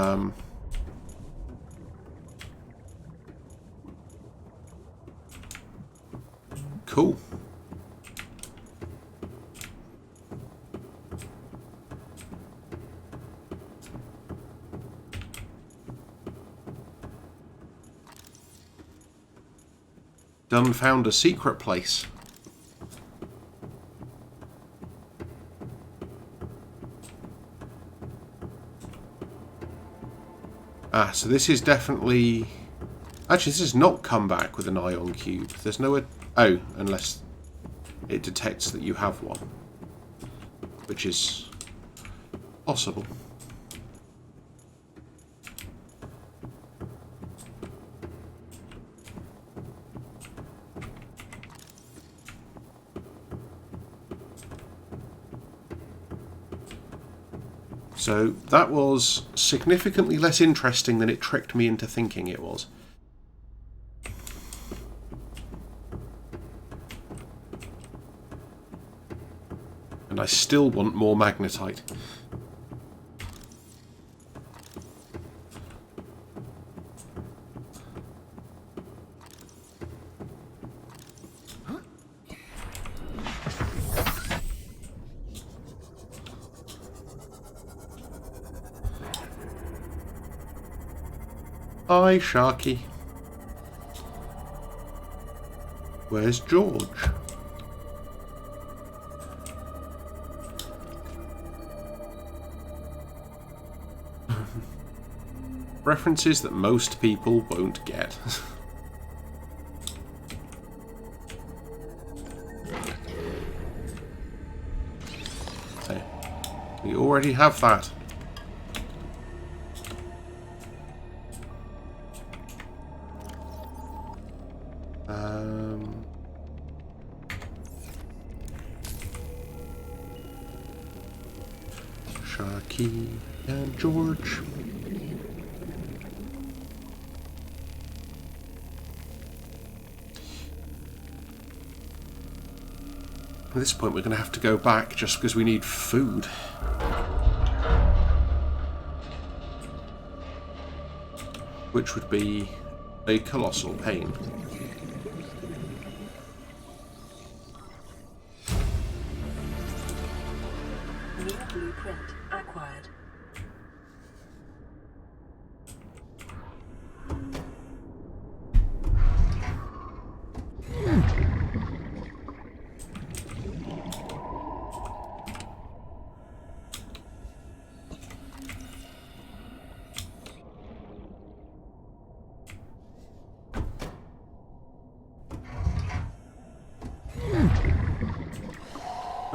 cool. Done found a secret place. Ah, so this is definitely... Actually, this has not come back with an ion cube. There's no... Oh, unless it detects that you have one. Which is possible. So that was significantly less interesting than it tricked me into thinking it was. And I still want more magnetite. Hi, Sharky. Where's George? References that most people won't get. So, we already have that. Sharky and George. At this point we're going to have to go back just because we need food. Which would be a colossal pain. New blueprint acquired.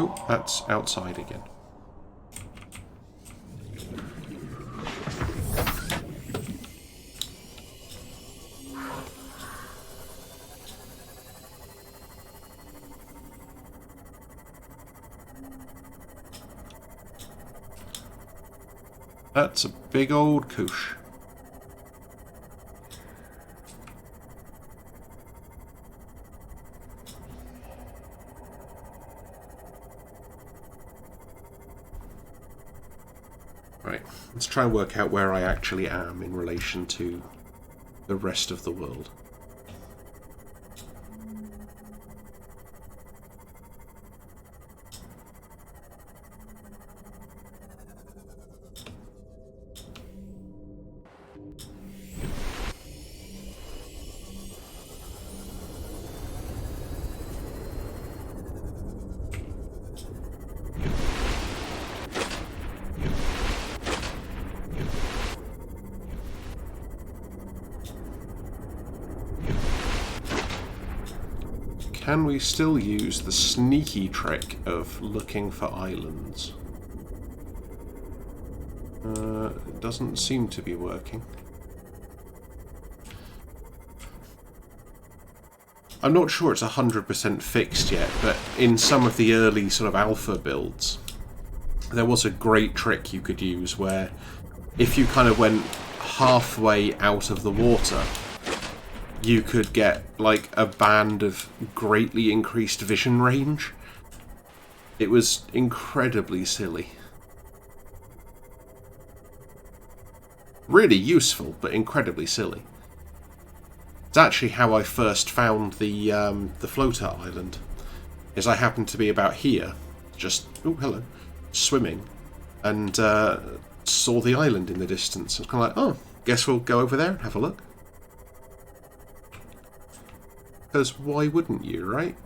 Oh, that's outside again. That's a big old koosh. Right, let's try and work out where I actually am in relation to the rest of the world. Can we still use the sneaky trick of looking for islands? It doesn't seem to be working. I'm not sure it's 100% fixed yet, but in some of the early sort of alpha builds, there was a great trick you could use where if you kind of went halfway out of the water, you could get like a band of greatly increased vision range. It was incredibly silly. Really useful, but incredibly silly. It's actually how I first found the floater island. Is I happened to be about here, just swimming, and saw the island in the distance. I was kind of like, oh, guess we'll go over there and have a look. Because why wouldn't you, right?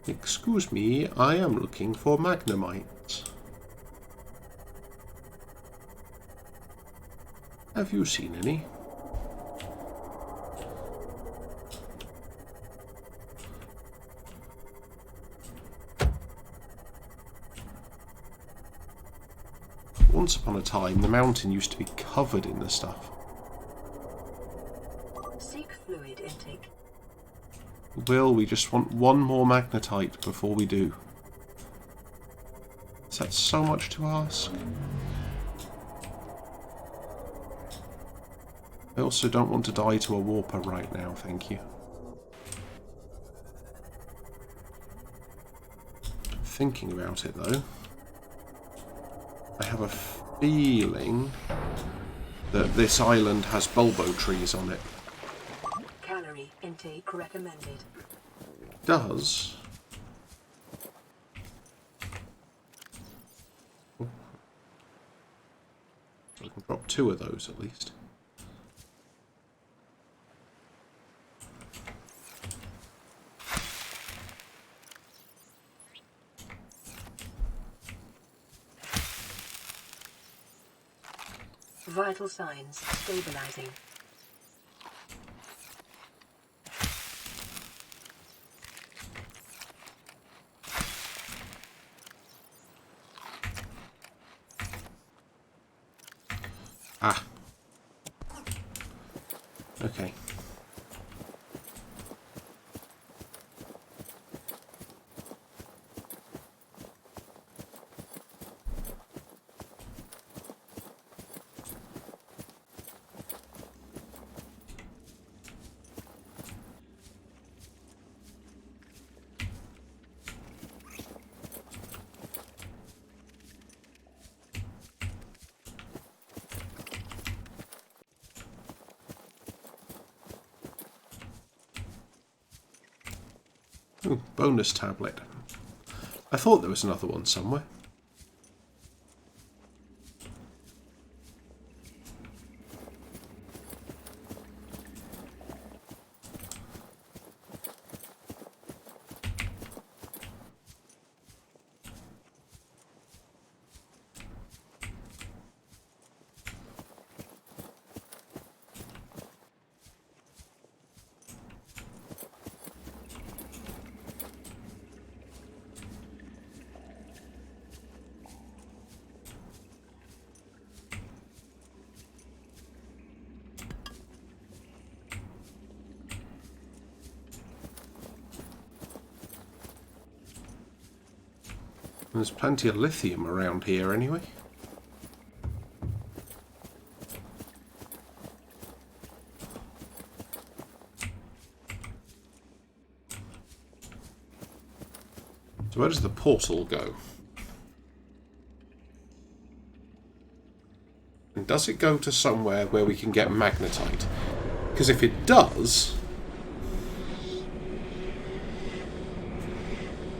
Excuse me, I am looking for magnemite. Have you seen any? Once upon a time, the mountain used to be covered in this stuff. Seek fluid intake. Will, we just want one more magnetite before we do. Is that so much to ask? I also don't want to die to a warper right now, thank you. Thinking about it though, I have a feeling that this island has bulbo trees on it. Calorie intake recommended. Does? Oh. I can drop 2 of those at least. Vital signs stabilizing. Ah. Okay. Ooh, bonus tablet. I thought there was another one somewhere. There's plenty of lithium around here anyway. So where does the portal go? And does it go to somewhere where we can get magnetite? Because if it does,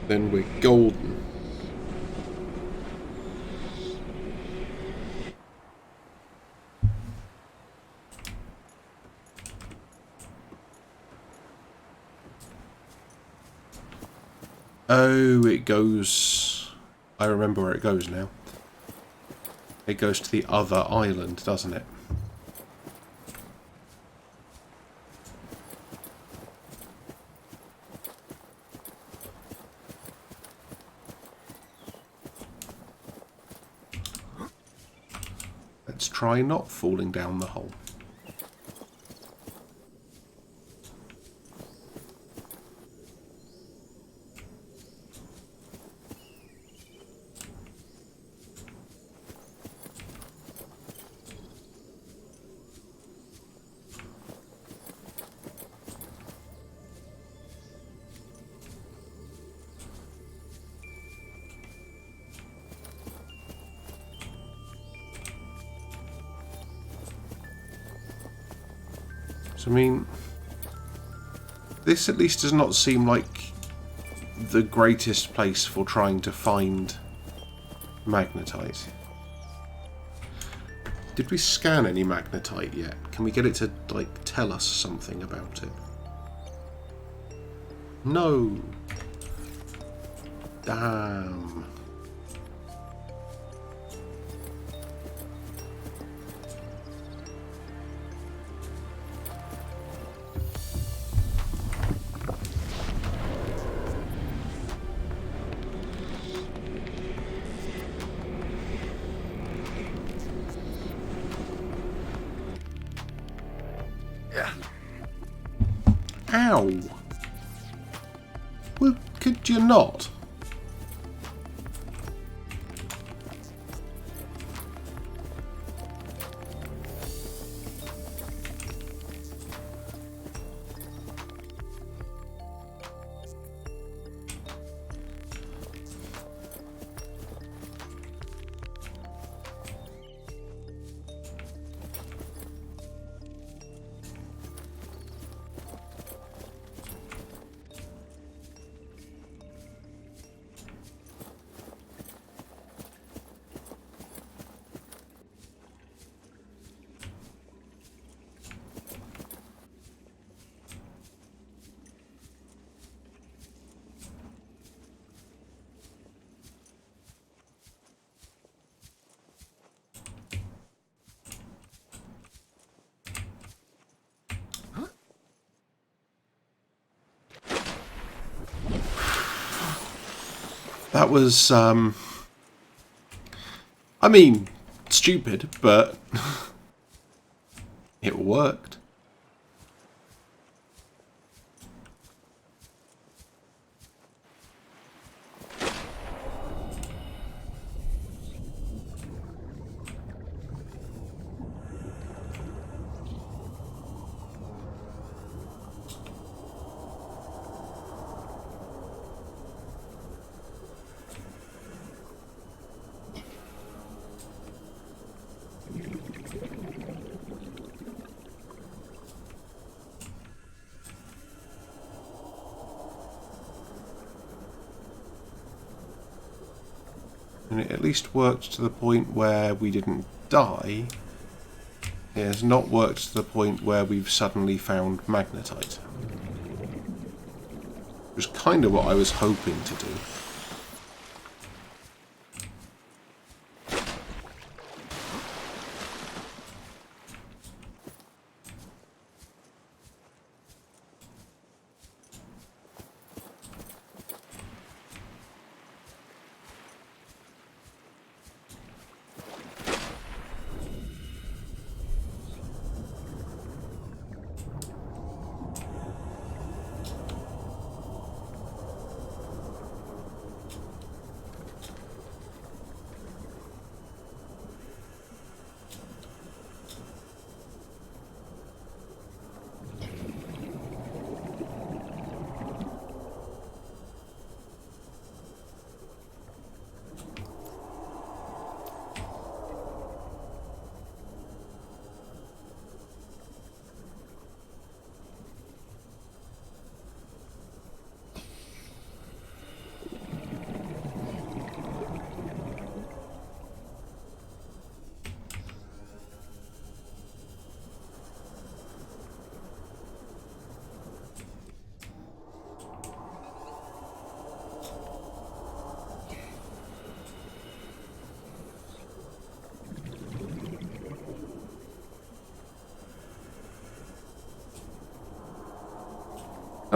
then we're golden. Oh, it goes... I remember where it goes now. It goes to the other island, doesn't it? Let's try not falling down the hole. I mean, this at least does not seem like the greatest place for trying to find magnetite. Did we scan any magnetite yet? Can we get it to, like, tell us something about it? No. Damn. Ow! Well, could you not? That was, I mean, stupid, but it worked. And it at least worked to the point where we didn't die. It has not worked to the point where we've suddenly found magnetite. Which was kind of what I was hoping to do.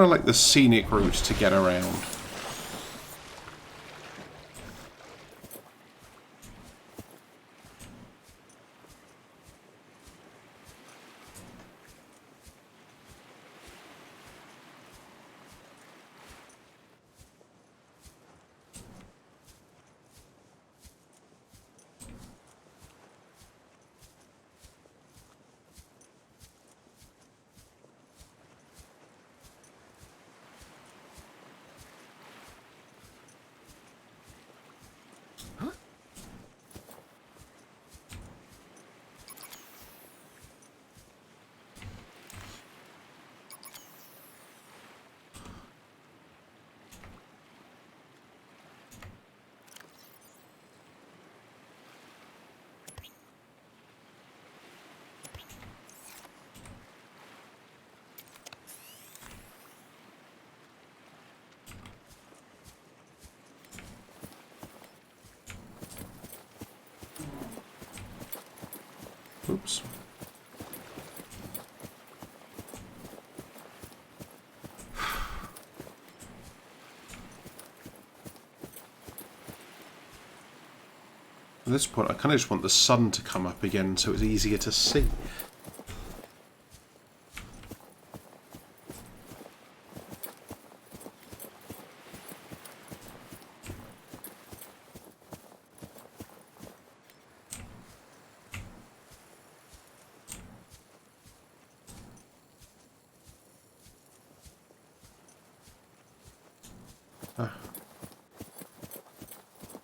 Kind of like the scenic route to get around. Oops. At this point, I kind of just want the sun to come up again so it's easier to see.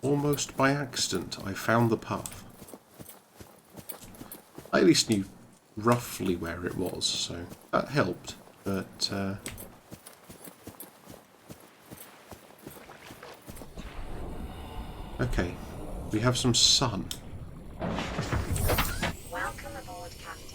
Almost by accident, I found the path. I at least knew roughly where it was, so that helped, but okay, we have some sun. Welcome aboard, Captain.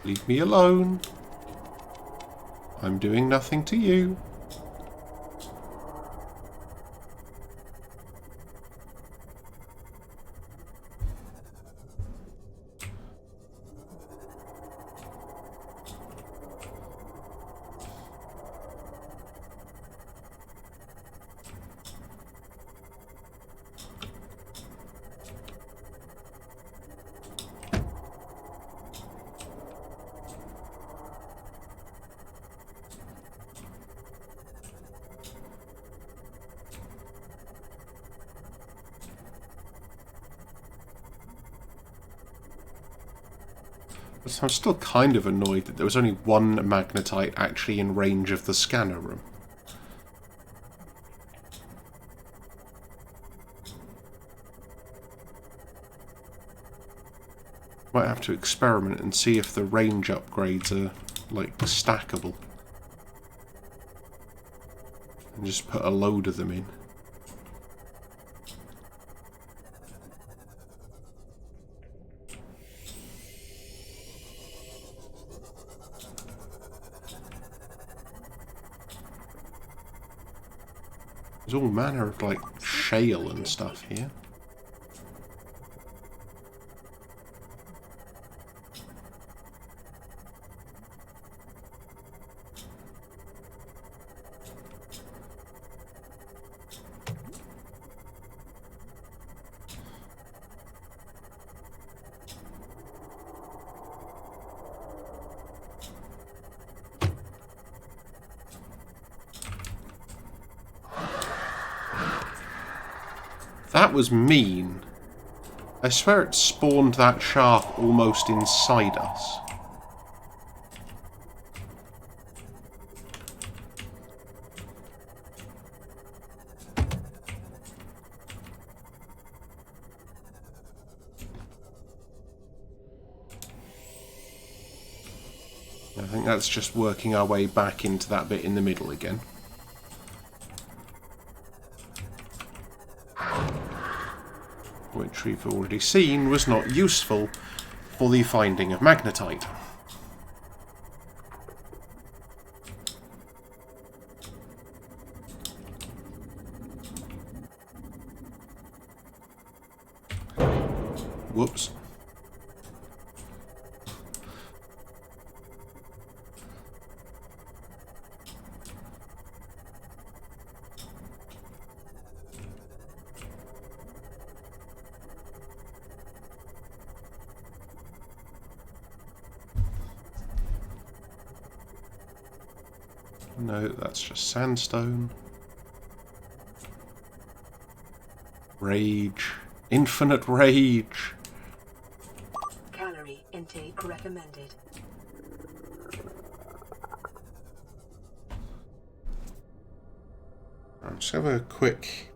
Leave me alone. I'm doing nothing to you. I'm still kind of annoyed that there was only one magnetite actually in range of the scanner room. Might have to experiment and see if the range upgrades are, like, stackable. And just put a load of them in. There's all manner of, like, shale and stuff here. That was mean. I swear it spawned that shark almost inside us. I think that's just working our way back into that bit in the middle again. which we've already seen was not useful for the finding of magnetite. Whoops. No, that's just sandstone. Rage. Infinite rage. Calorie intake recommended. Let's have a quick...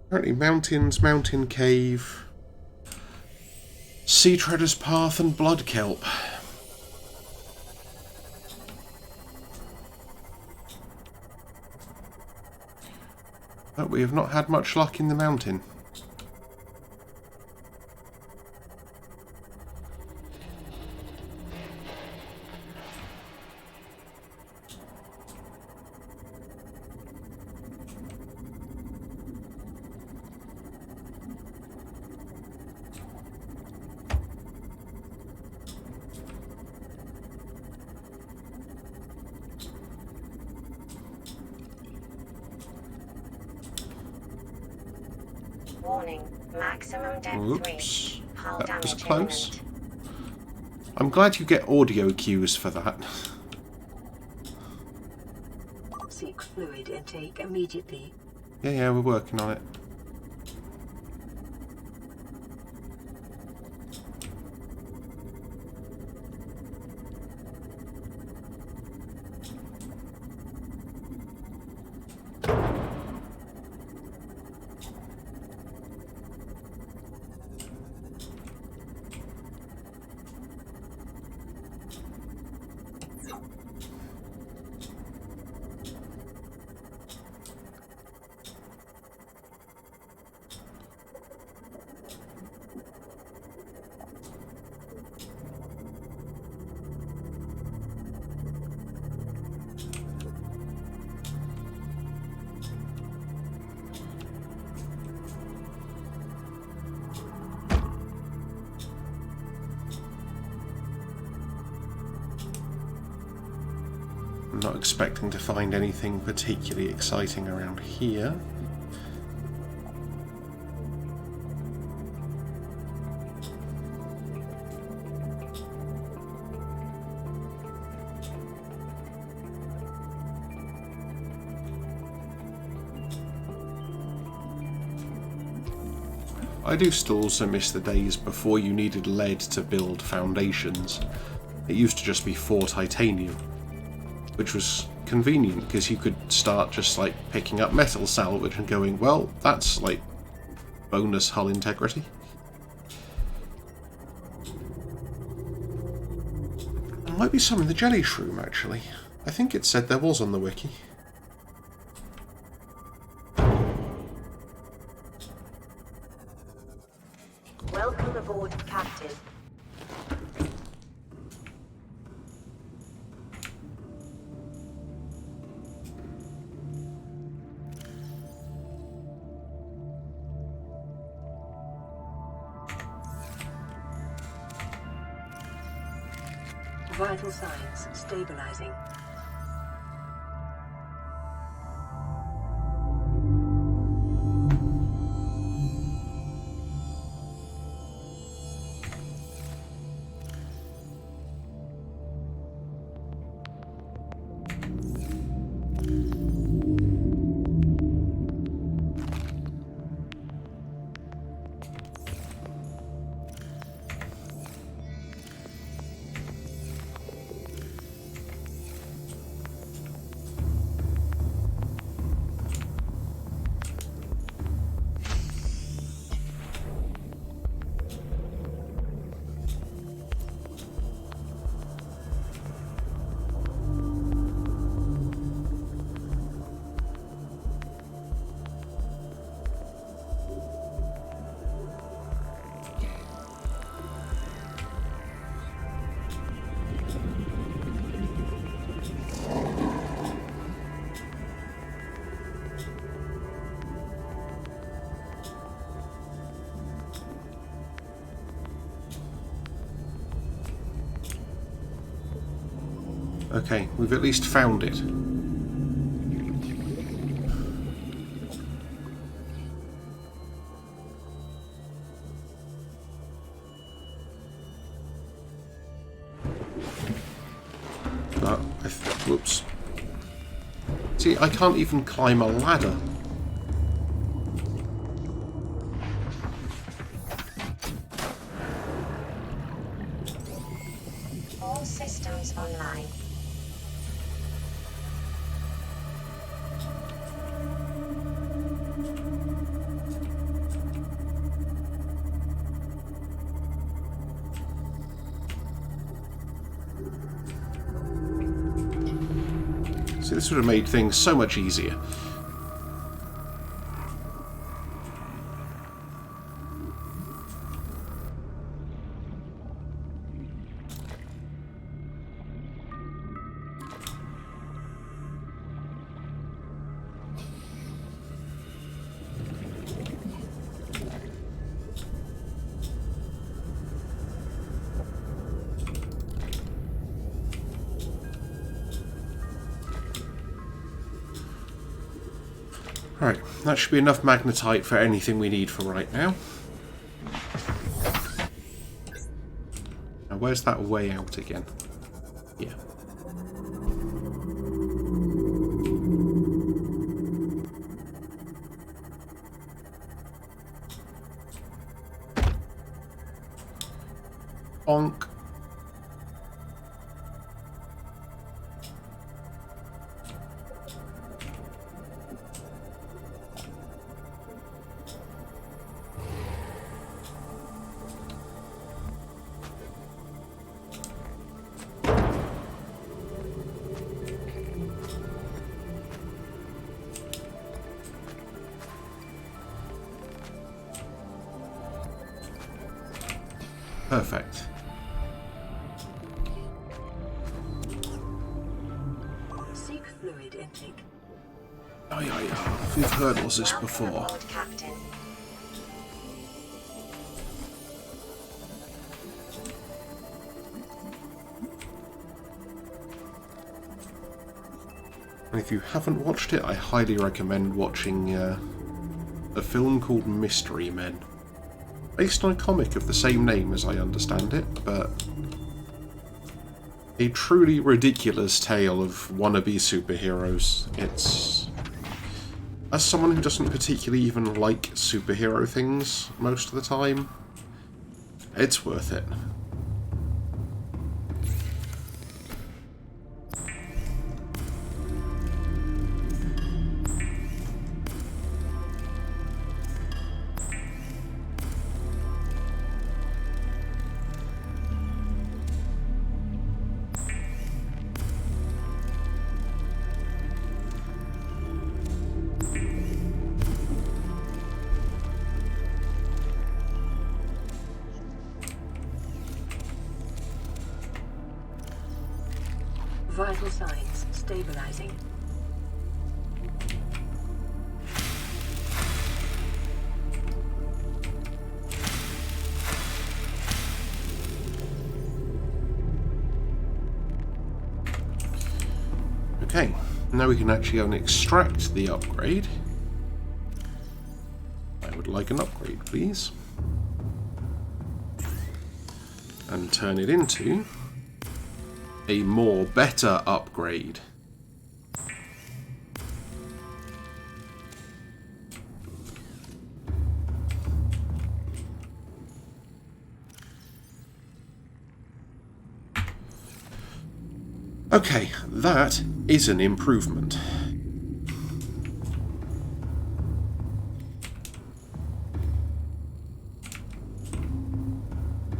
Apparently mountains, mountain cave, sea treader's path and blood kelp. But we have not had much luck in the mountain. Warning. Maximum depth Oops. reached. Hull That was damage close. imminent. I'm glad you get audio cues for that. Seek fluid intake immediately. Yeah, we're working on it. I'm not expecting to find anything particularly exciting around here. I do still also miss the days before you needed lead to build foundations. It used to just be 4 titanium, which was convenient because you could start just like picking up metal salvage and going, well, that's like bonus hull integrity. There might be some in the jelly shroom actually. I think it said there was on the wiki. Welcome aboard, Captain. Vital signs stabilizing. Okay, we've at least found it. Whoops. See, I can't even climb a ladder. All systems online. See, this would have made things so much easier. Right, that should be enough magnetite for anything we need for right now. Now, where's that way out again? Here. Bonk. Perfect. Seek fluid intake. Oh, we've heard all this Welcome before. aboard, Captain. And if you haven't watched it, I highly recommend watching a film called Mystery Men. Based on a comic of the same name as I understand it, but a truly ridiculous tale of wannabe superheroes. It's... As someone who doesn't particularly even like superhero things most of the time, it's worth it. Vital signs stabilizing. Okay, now we can actually go and extract the upgrade. I would like an upgrade, please. And turn it into a more better upgrade. Okay, that is an improvement.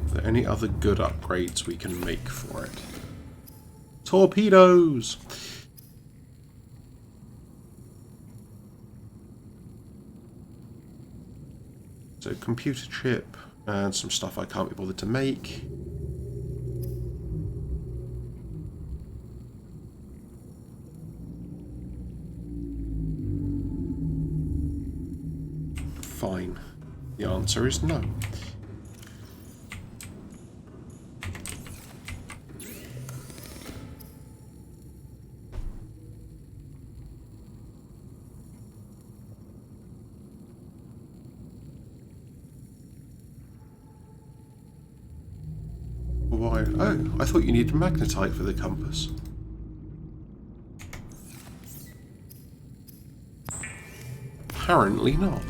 Are there any other good upgrades we can make for it? Torpedoes! So, computer chip and some stuff I can't be bothered to make. Fine. The answer is no. Oh, I thought you needed magnetite for the compass. Apparently not.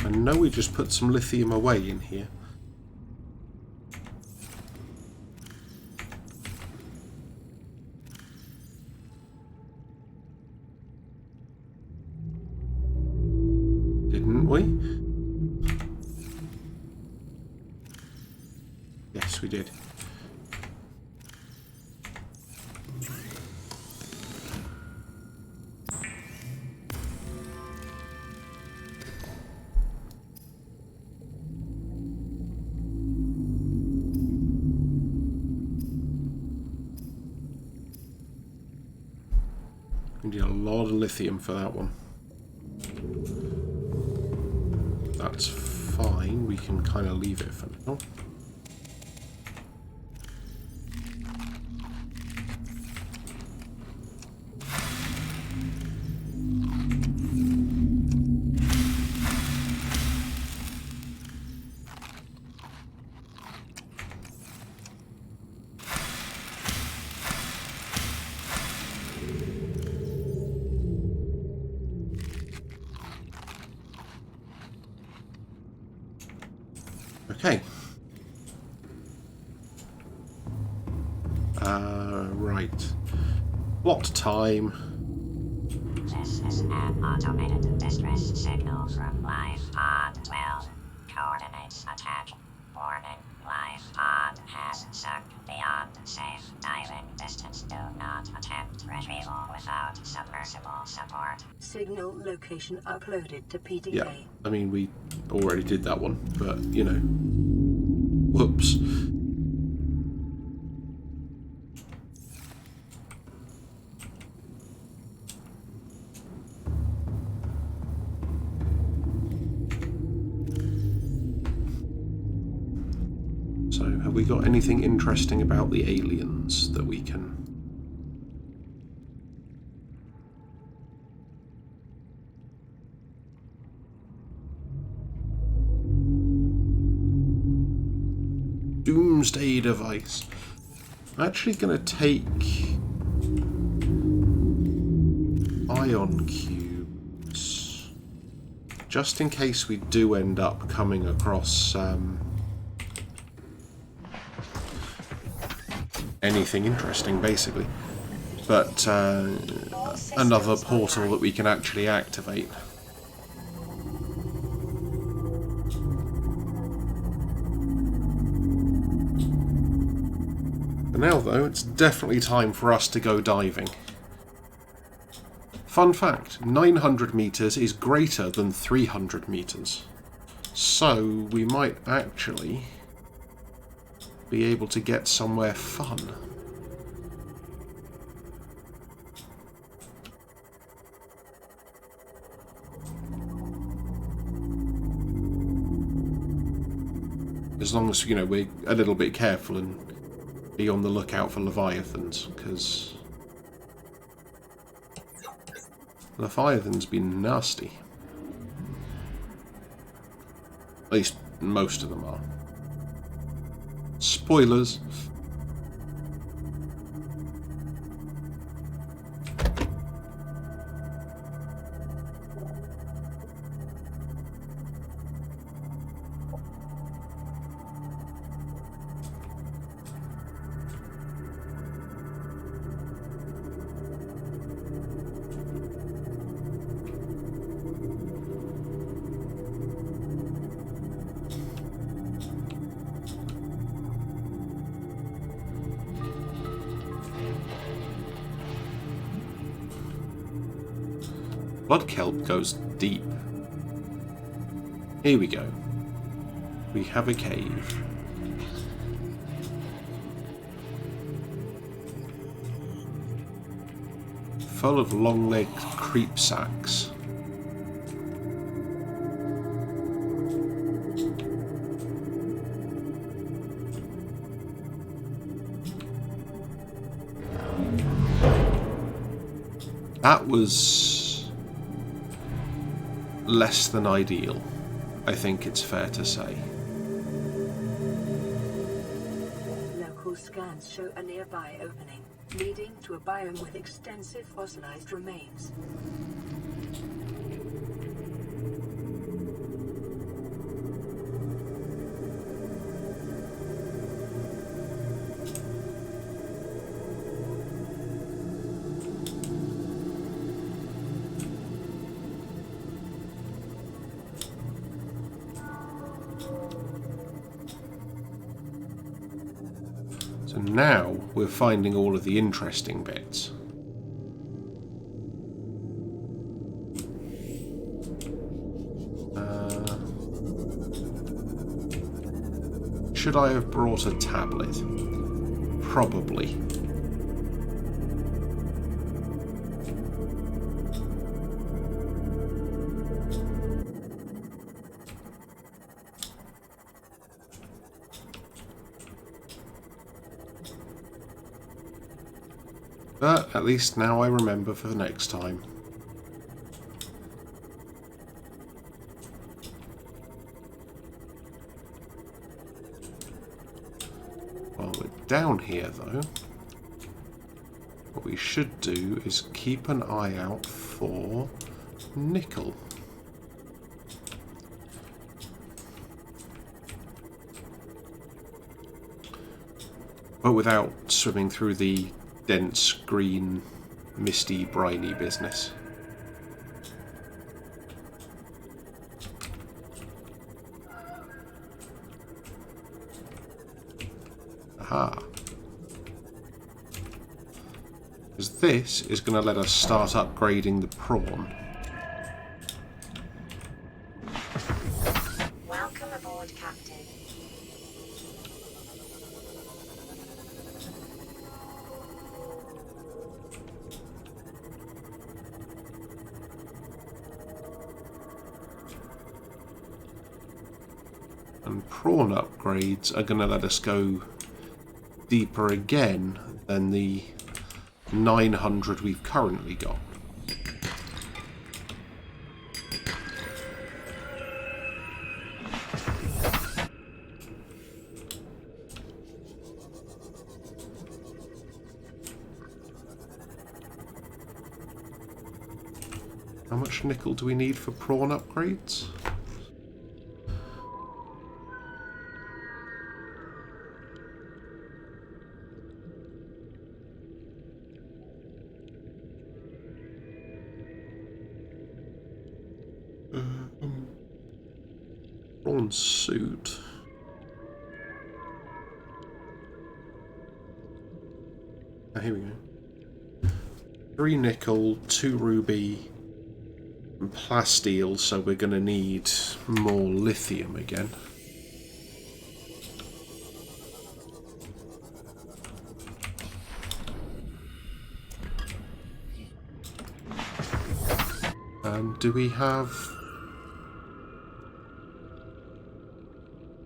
I know we just put some lithium away in here. Didn't we? Yes, we did. We need a lot of lithium for that one. That's fine, we can kind of leave it for now. Okay. Right. Plot time. This is an automated distress signal from Life Pod 12. Coordinates attack. Warning. Life Pod has sunk beyond safe diving distance. Do not attempt retrieval without submersible support. Signal location uploaded to PDA. Yeah, I mean, we already did that one, but, you know. Whoops. So, have we got anything interesting about the aliens that we can... Doomsday device. I'm actually going to take ion cubes just in case we do end up coming across anything interesting, basically. But another portal that we can actually activate. Now, though, it's definitely time for us to go diving. Fun fact, 900 meters is greater than 300 meters. So, we might actually be able to get somewhere fun. As long as, you know, we're a little bit careful and be on the lookout for leviathans, because leviathans been nasty. At least most of them are. Spoilers. Blood kelp goes deep. Here we go. We have a cave. Full of long-legged creep sacks. That was less than ideal, I think it's fair to say. Local scans show a nearby opening, leading to a biome with extensive fossilized remains. So now we're finding all of the interesting bits. Should I have brought a tablet? Probably. But at least now I remember for the next time. While we're down here though, what we should do is keep an eye out for nickel. But without swimming through the dense, green, misty, briny business. Aha. Because this is going to let us start upgrading the prawn. Welcome aboard, Captain. And prawn upgrades are going to let us go deeper again than the 900 we've currently got. How much nickel do we need for prawn upgrades? Prawn suit. Oh, here we go. 3 nickel, 2 ruby, and plasteel, so we're going to need more lithium again. And do we have...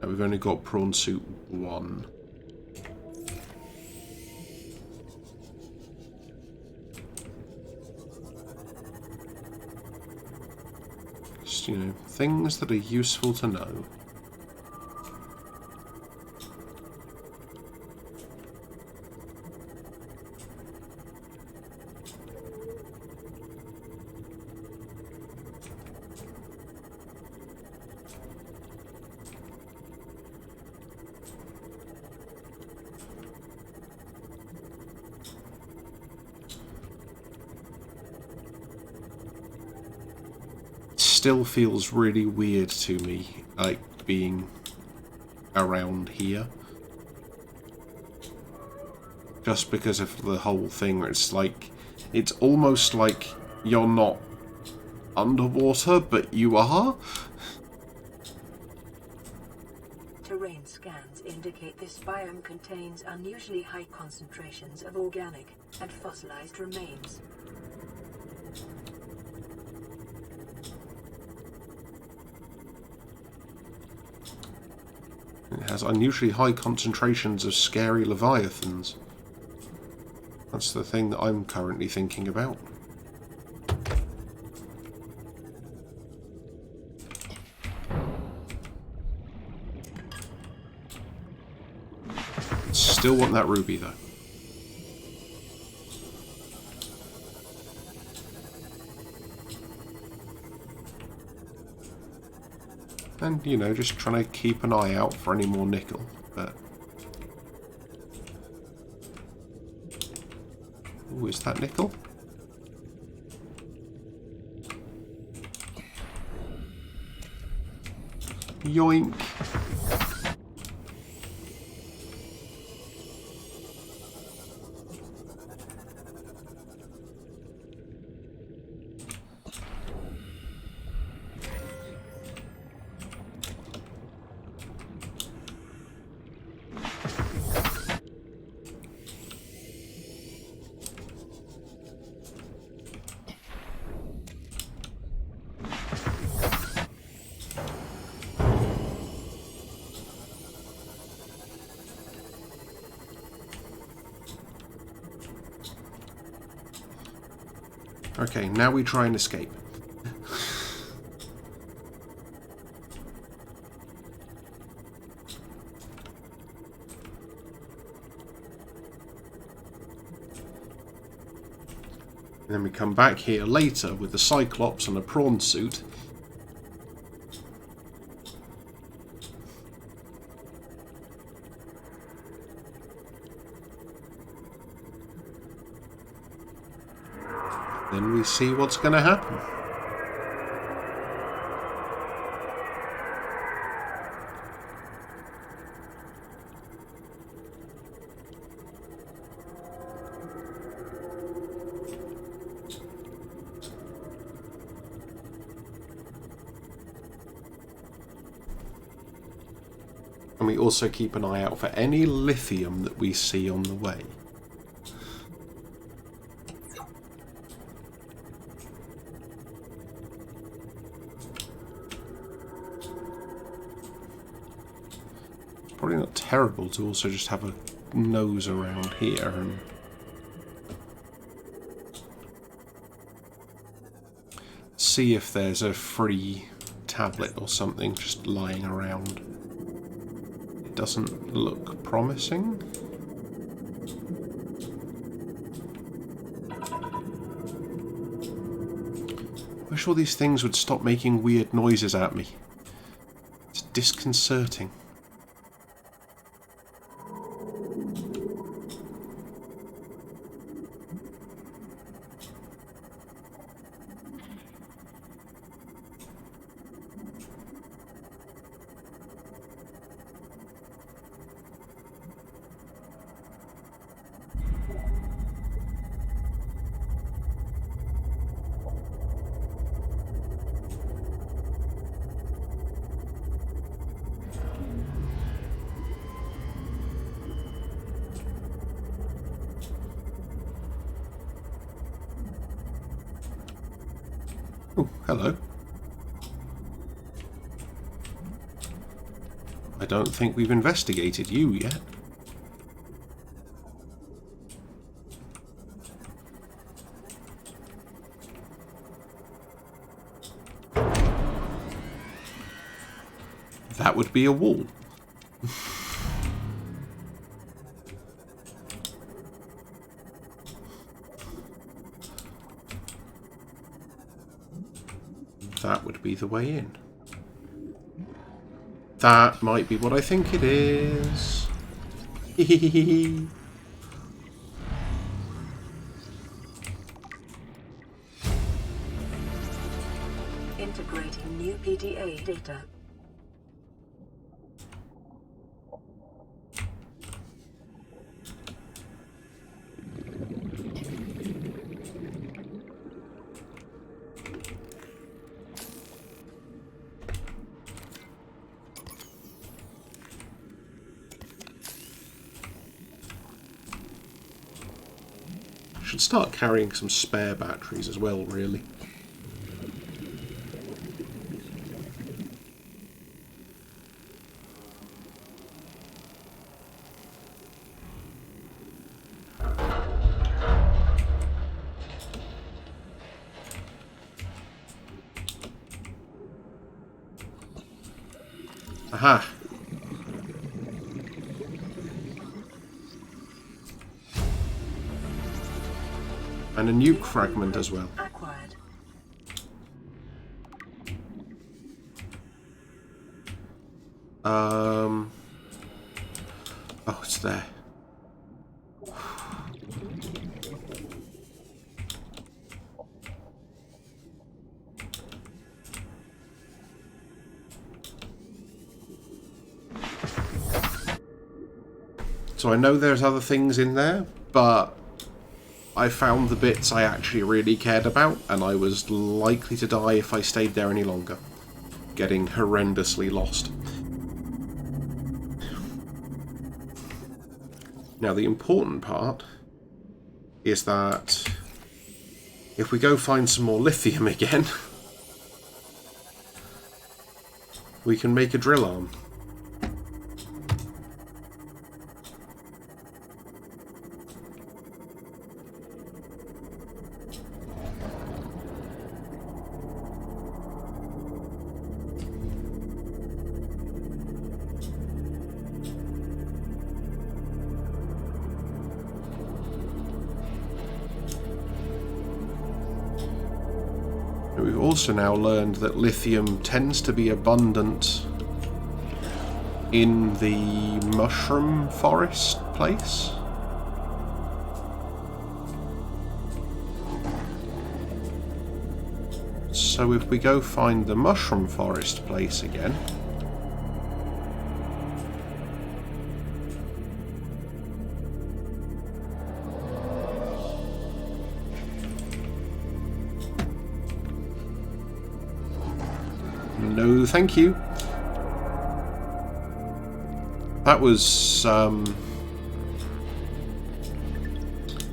No, we've only got Prawn Suit 1. Just, you know, things that are useful to know. Still feels really weird to me, like being around here. Just because of the whole thing where it's like, it's almost like you're not underwater, but you are. Terrain scans indicate this biome contains unusually high concentrations of organic and fossilized remains. It has unusually high concentrations of scary leviathans. That's the thing that I'm currently thinking about. Still want that ruby though. And, you know, just trying to keep an eye out for any more nickel, but... Ooh, is that nickel? Yoink! Okay, now we try and escape. And then we come back here later with the Cyclops and a prawn suit. Then we see what's going to happen. And we also keep an eye out for any lithium that we see on the way. Probably not terrible to also just have a nose around here and see if there's a free tablet or something just lying around. It doesn't look promising. I wish all these things would stop making weird noises at me. It's disconcerting. Oh, hello. I don't think we've investigated you yet. That would be a wall. That would be the way in. That might be what I think it is. Integrating new PDA data. Should start carrying some spare batteries as well, really. Aha! And a nuke fragment as well. Acquired. Oh, it's there. So I know there's other things in there, but I found the bits I actually really cared about, and I was likely to die if I stayed there any longer. Getting horrendously lost. Now the important part is that if we go find some more lithium again, we can make a drill arm. We've also now learned that lithium tends to be abundant in the mushroom forest place. So if we go find the mushroom forest place again, no, thank you. That was,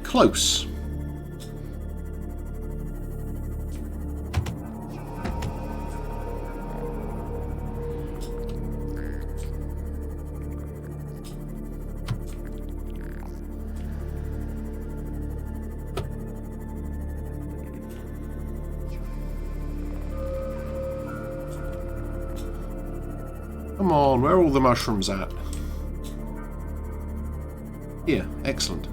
close. Come on, where are all the mushrooms at? Here, excellent.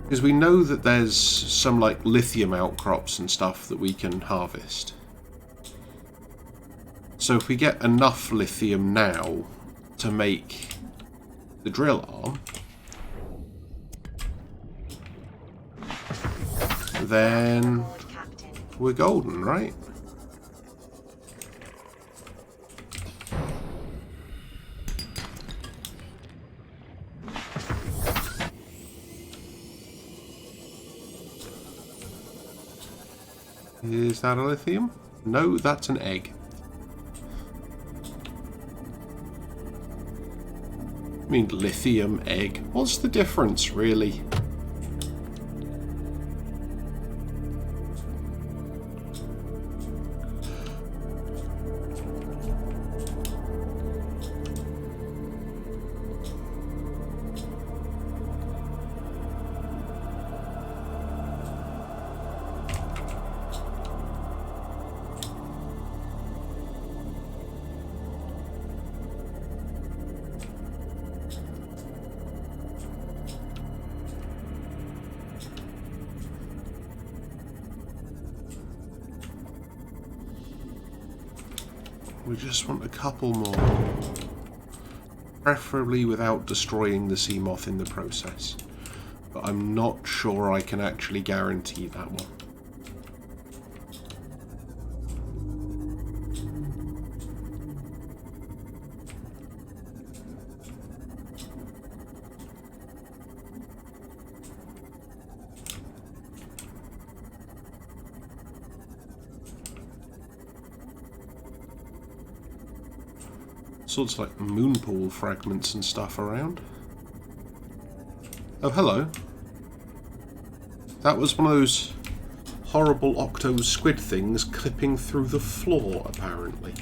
Because we know that there's some, like, lithium outcrops and stuff that we can harvest. So if we get enough lithium now to make the drill arm, then we're golden, right? Is that a lithium? No, that's an egg. I mean, lithium, egg. What's the difference, really? We just want a couple more. Preferably without destroying the Seamoth in the process. But I'm not sure I can actually guarantee that one. Sorts of like moon pool fragments and stuff around. Oh, hello. That was one of those horrible octo squid things clipping through the floor, apparently.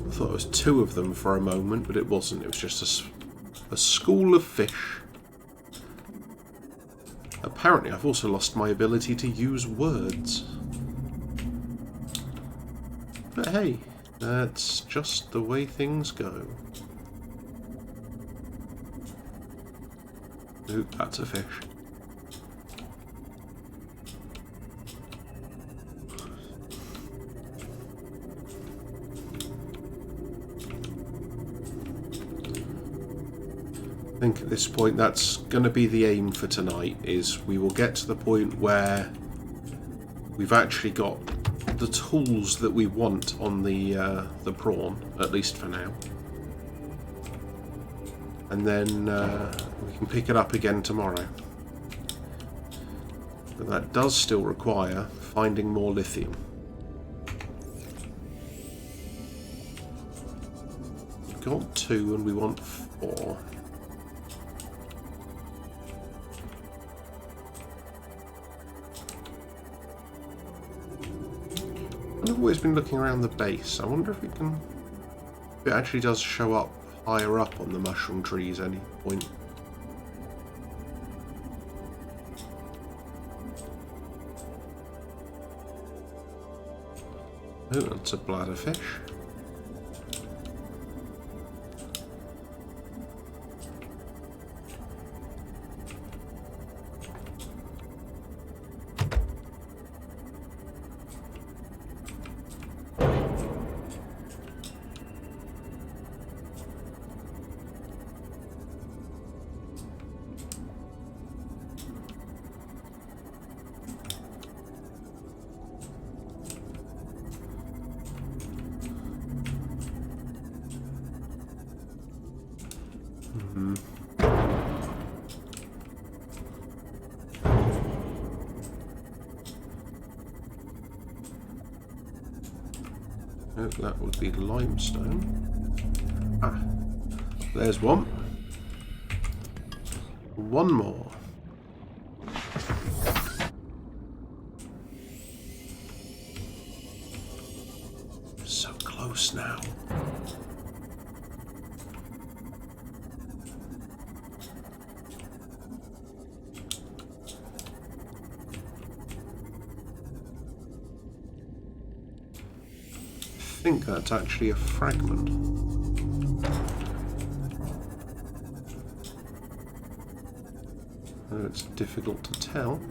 I thought it was two of them for a moment, but it wasn't. It was just a school of fish. Apparently, I've also lost my ability to use words. But hey, that's just the way things go. Ooh, that's a fish. I think at this point that's going to be the aim for tonight, is we will get to the point where we've actually got the tools that we want on the prawn, at least for now. And then we can pick it up again tomorrow. But that does still require finding more lithium. We've got 2 and we want 4. I've always been looking around the base. I wonder if it actually does show up higher up on the mushroom trees at any point. Oh, that's a bladderfish. Oh, that would be limestone. Ah, there's one. One more. So close now. I think that's actually a fragment. Though it's difficult to tell.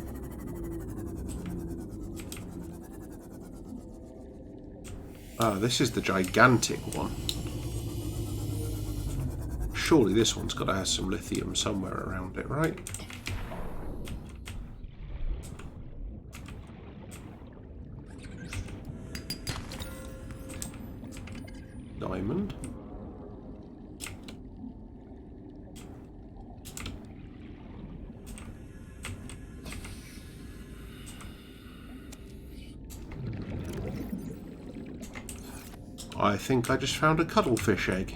Ah, this is the gigantic one. Surely this one's got to have some lithium somewhere around it, right? Diamond. I think I just found a cuttlefish egg.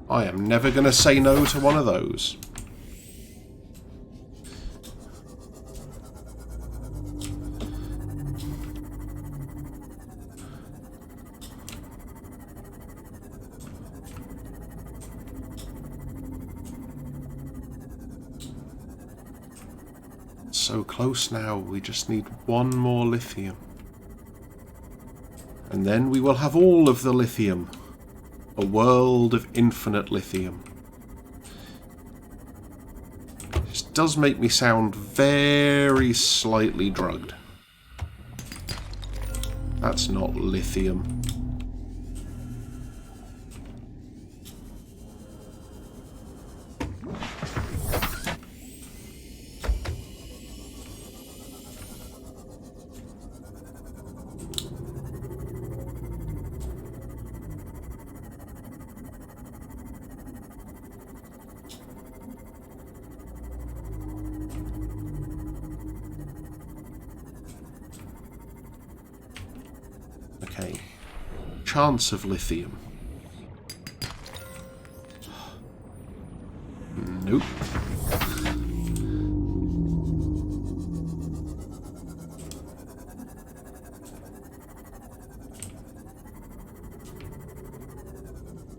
I am never going to say no to one of those. So close now, we just need one more lithium. And then we will have all of the lithium. A world of infinite lithium. This does make me sound very slightly drugged. That's not lithium. Okay. Chance of lithium. Nope.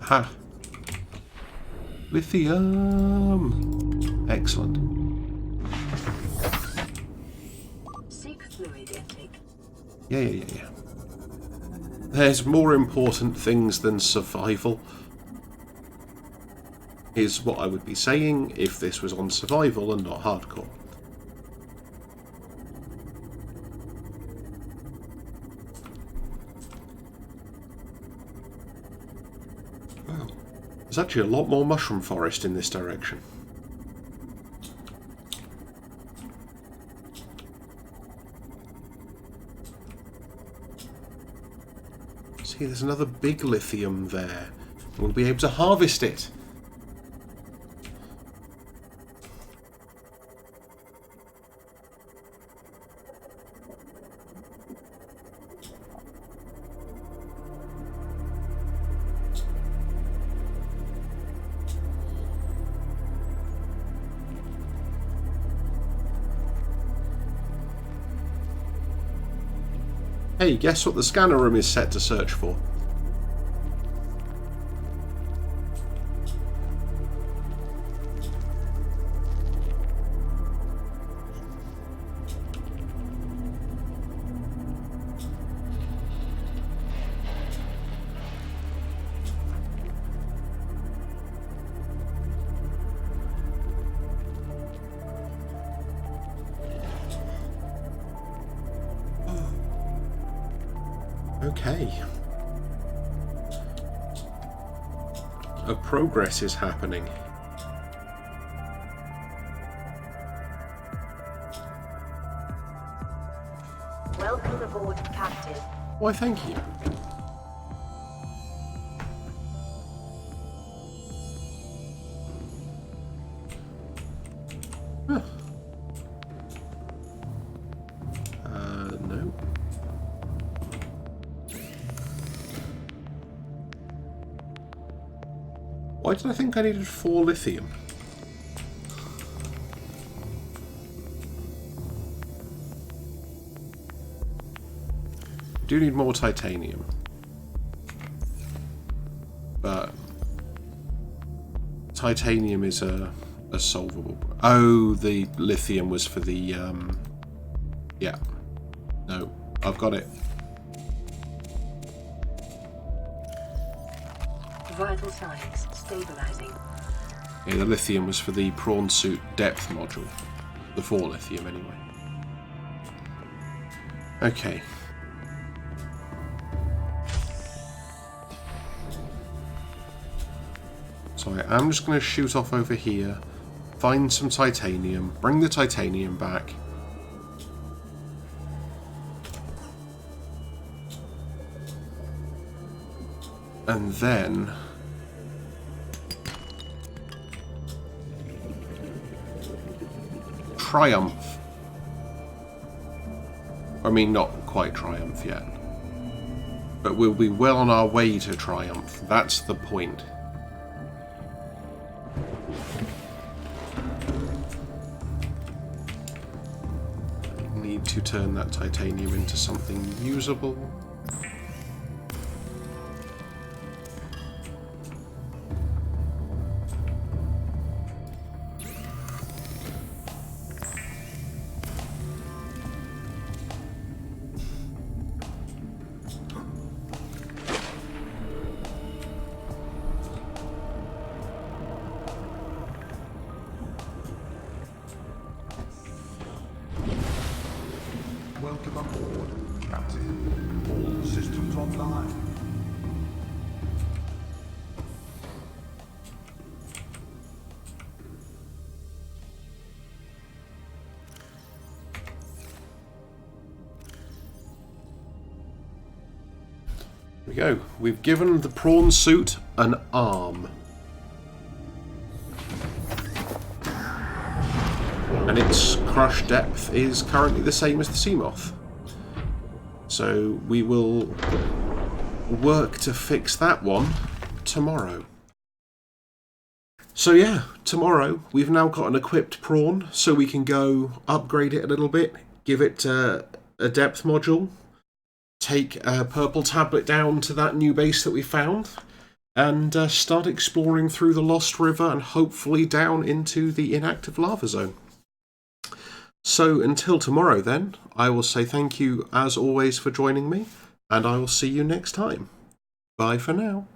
Ha. Lithium. Excellent. Seek fluid intake. Yeah. There's more important things than survival, is what I would be saying if this was on survival and not hardcore. Wow. There's actually a lot more mushroom forest in this direction. See, there's another big lithium there. We'll be able to harvest it. Hey, guess what the scanner room is set to search for? Okay. A progress is happening. Welcome aboard, Captain. Why, thank you. Huh. No. Why did I think I needed 4 lithium? Do need more titanium. But titanium is a solvable. Oh, the lithium was for the yeah. No, I've got it. Vital signs stabilizing. Yeah, the lithium was for the Prawn Suit depth module. The 4 lithium, anyway. Okay. So I'm just going to shoot off over here, find some titanium, bring the titanium back. And then triumph. I mean, not quite triumph yet. But we'll be well on our way to triumph. That's the point. Need to turn that titanium into something usable. Welcome aboard, Captain. we go. We've given the prawn suit an arm. And its crush depth is currently the same as the Seamoth. So we will work to fix that one tomorrow. So yeah, tomorrow we've now got an equipped prawn, so we can go upgrade it a little bit, give it a depth module, take a purple tablet down to that new base that we found, and start exploring through the Lost River and hopefully down into the inactive lava zone. So until tomorrow then, I will say thank you as always for joining me, and I will see you next time. Bye for now.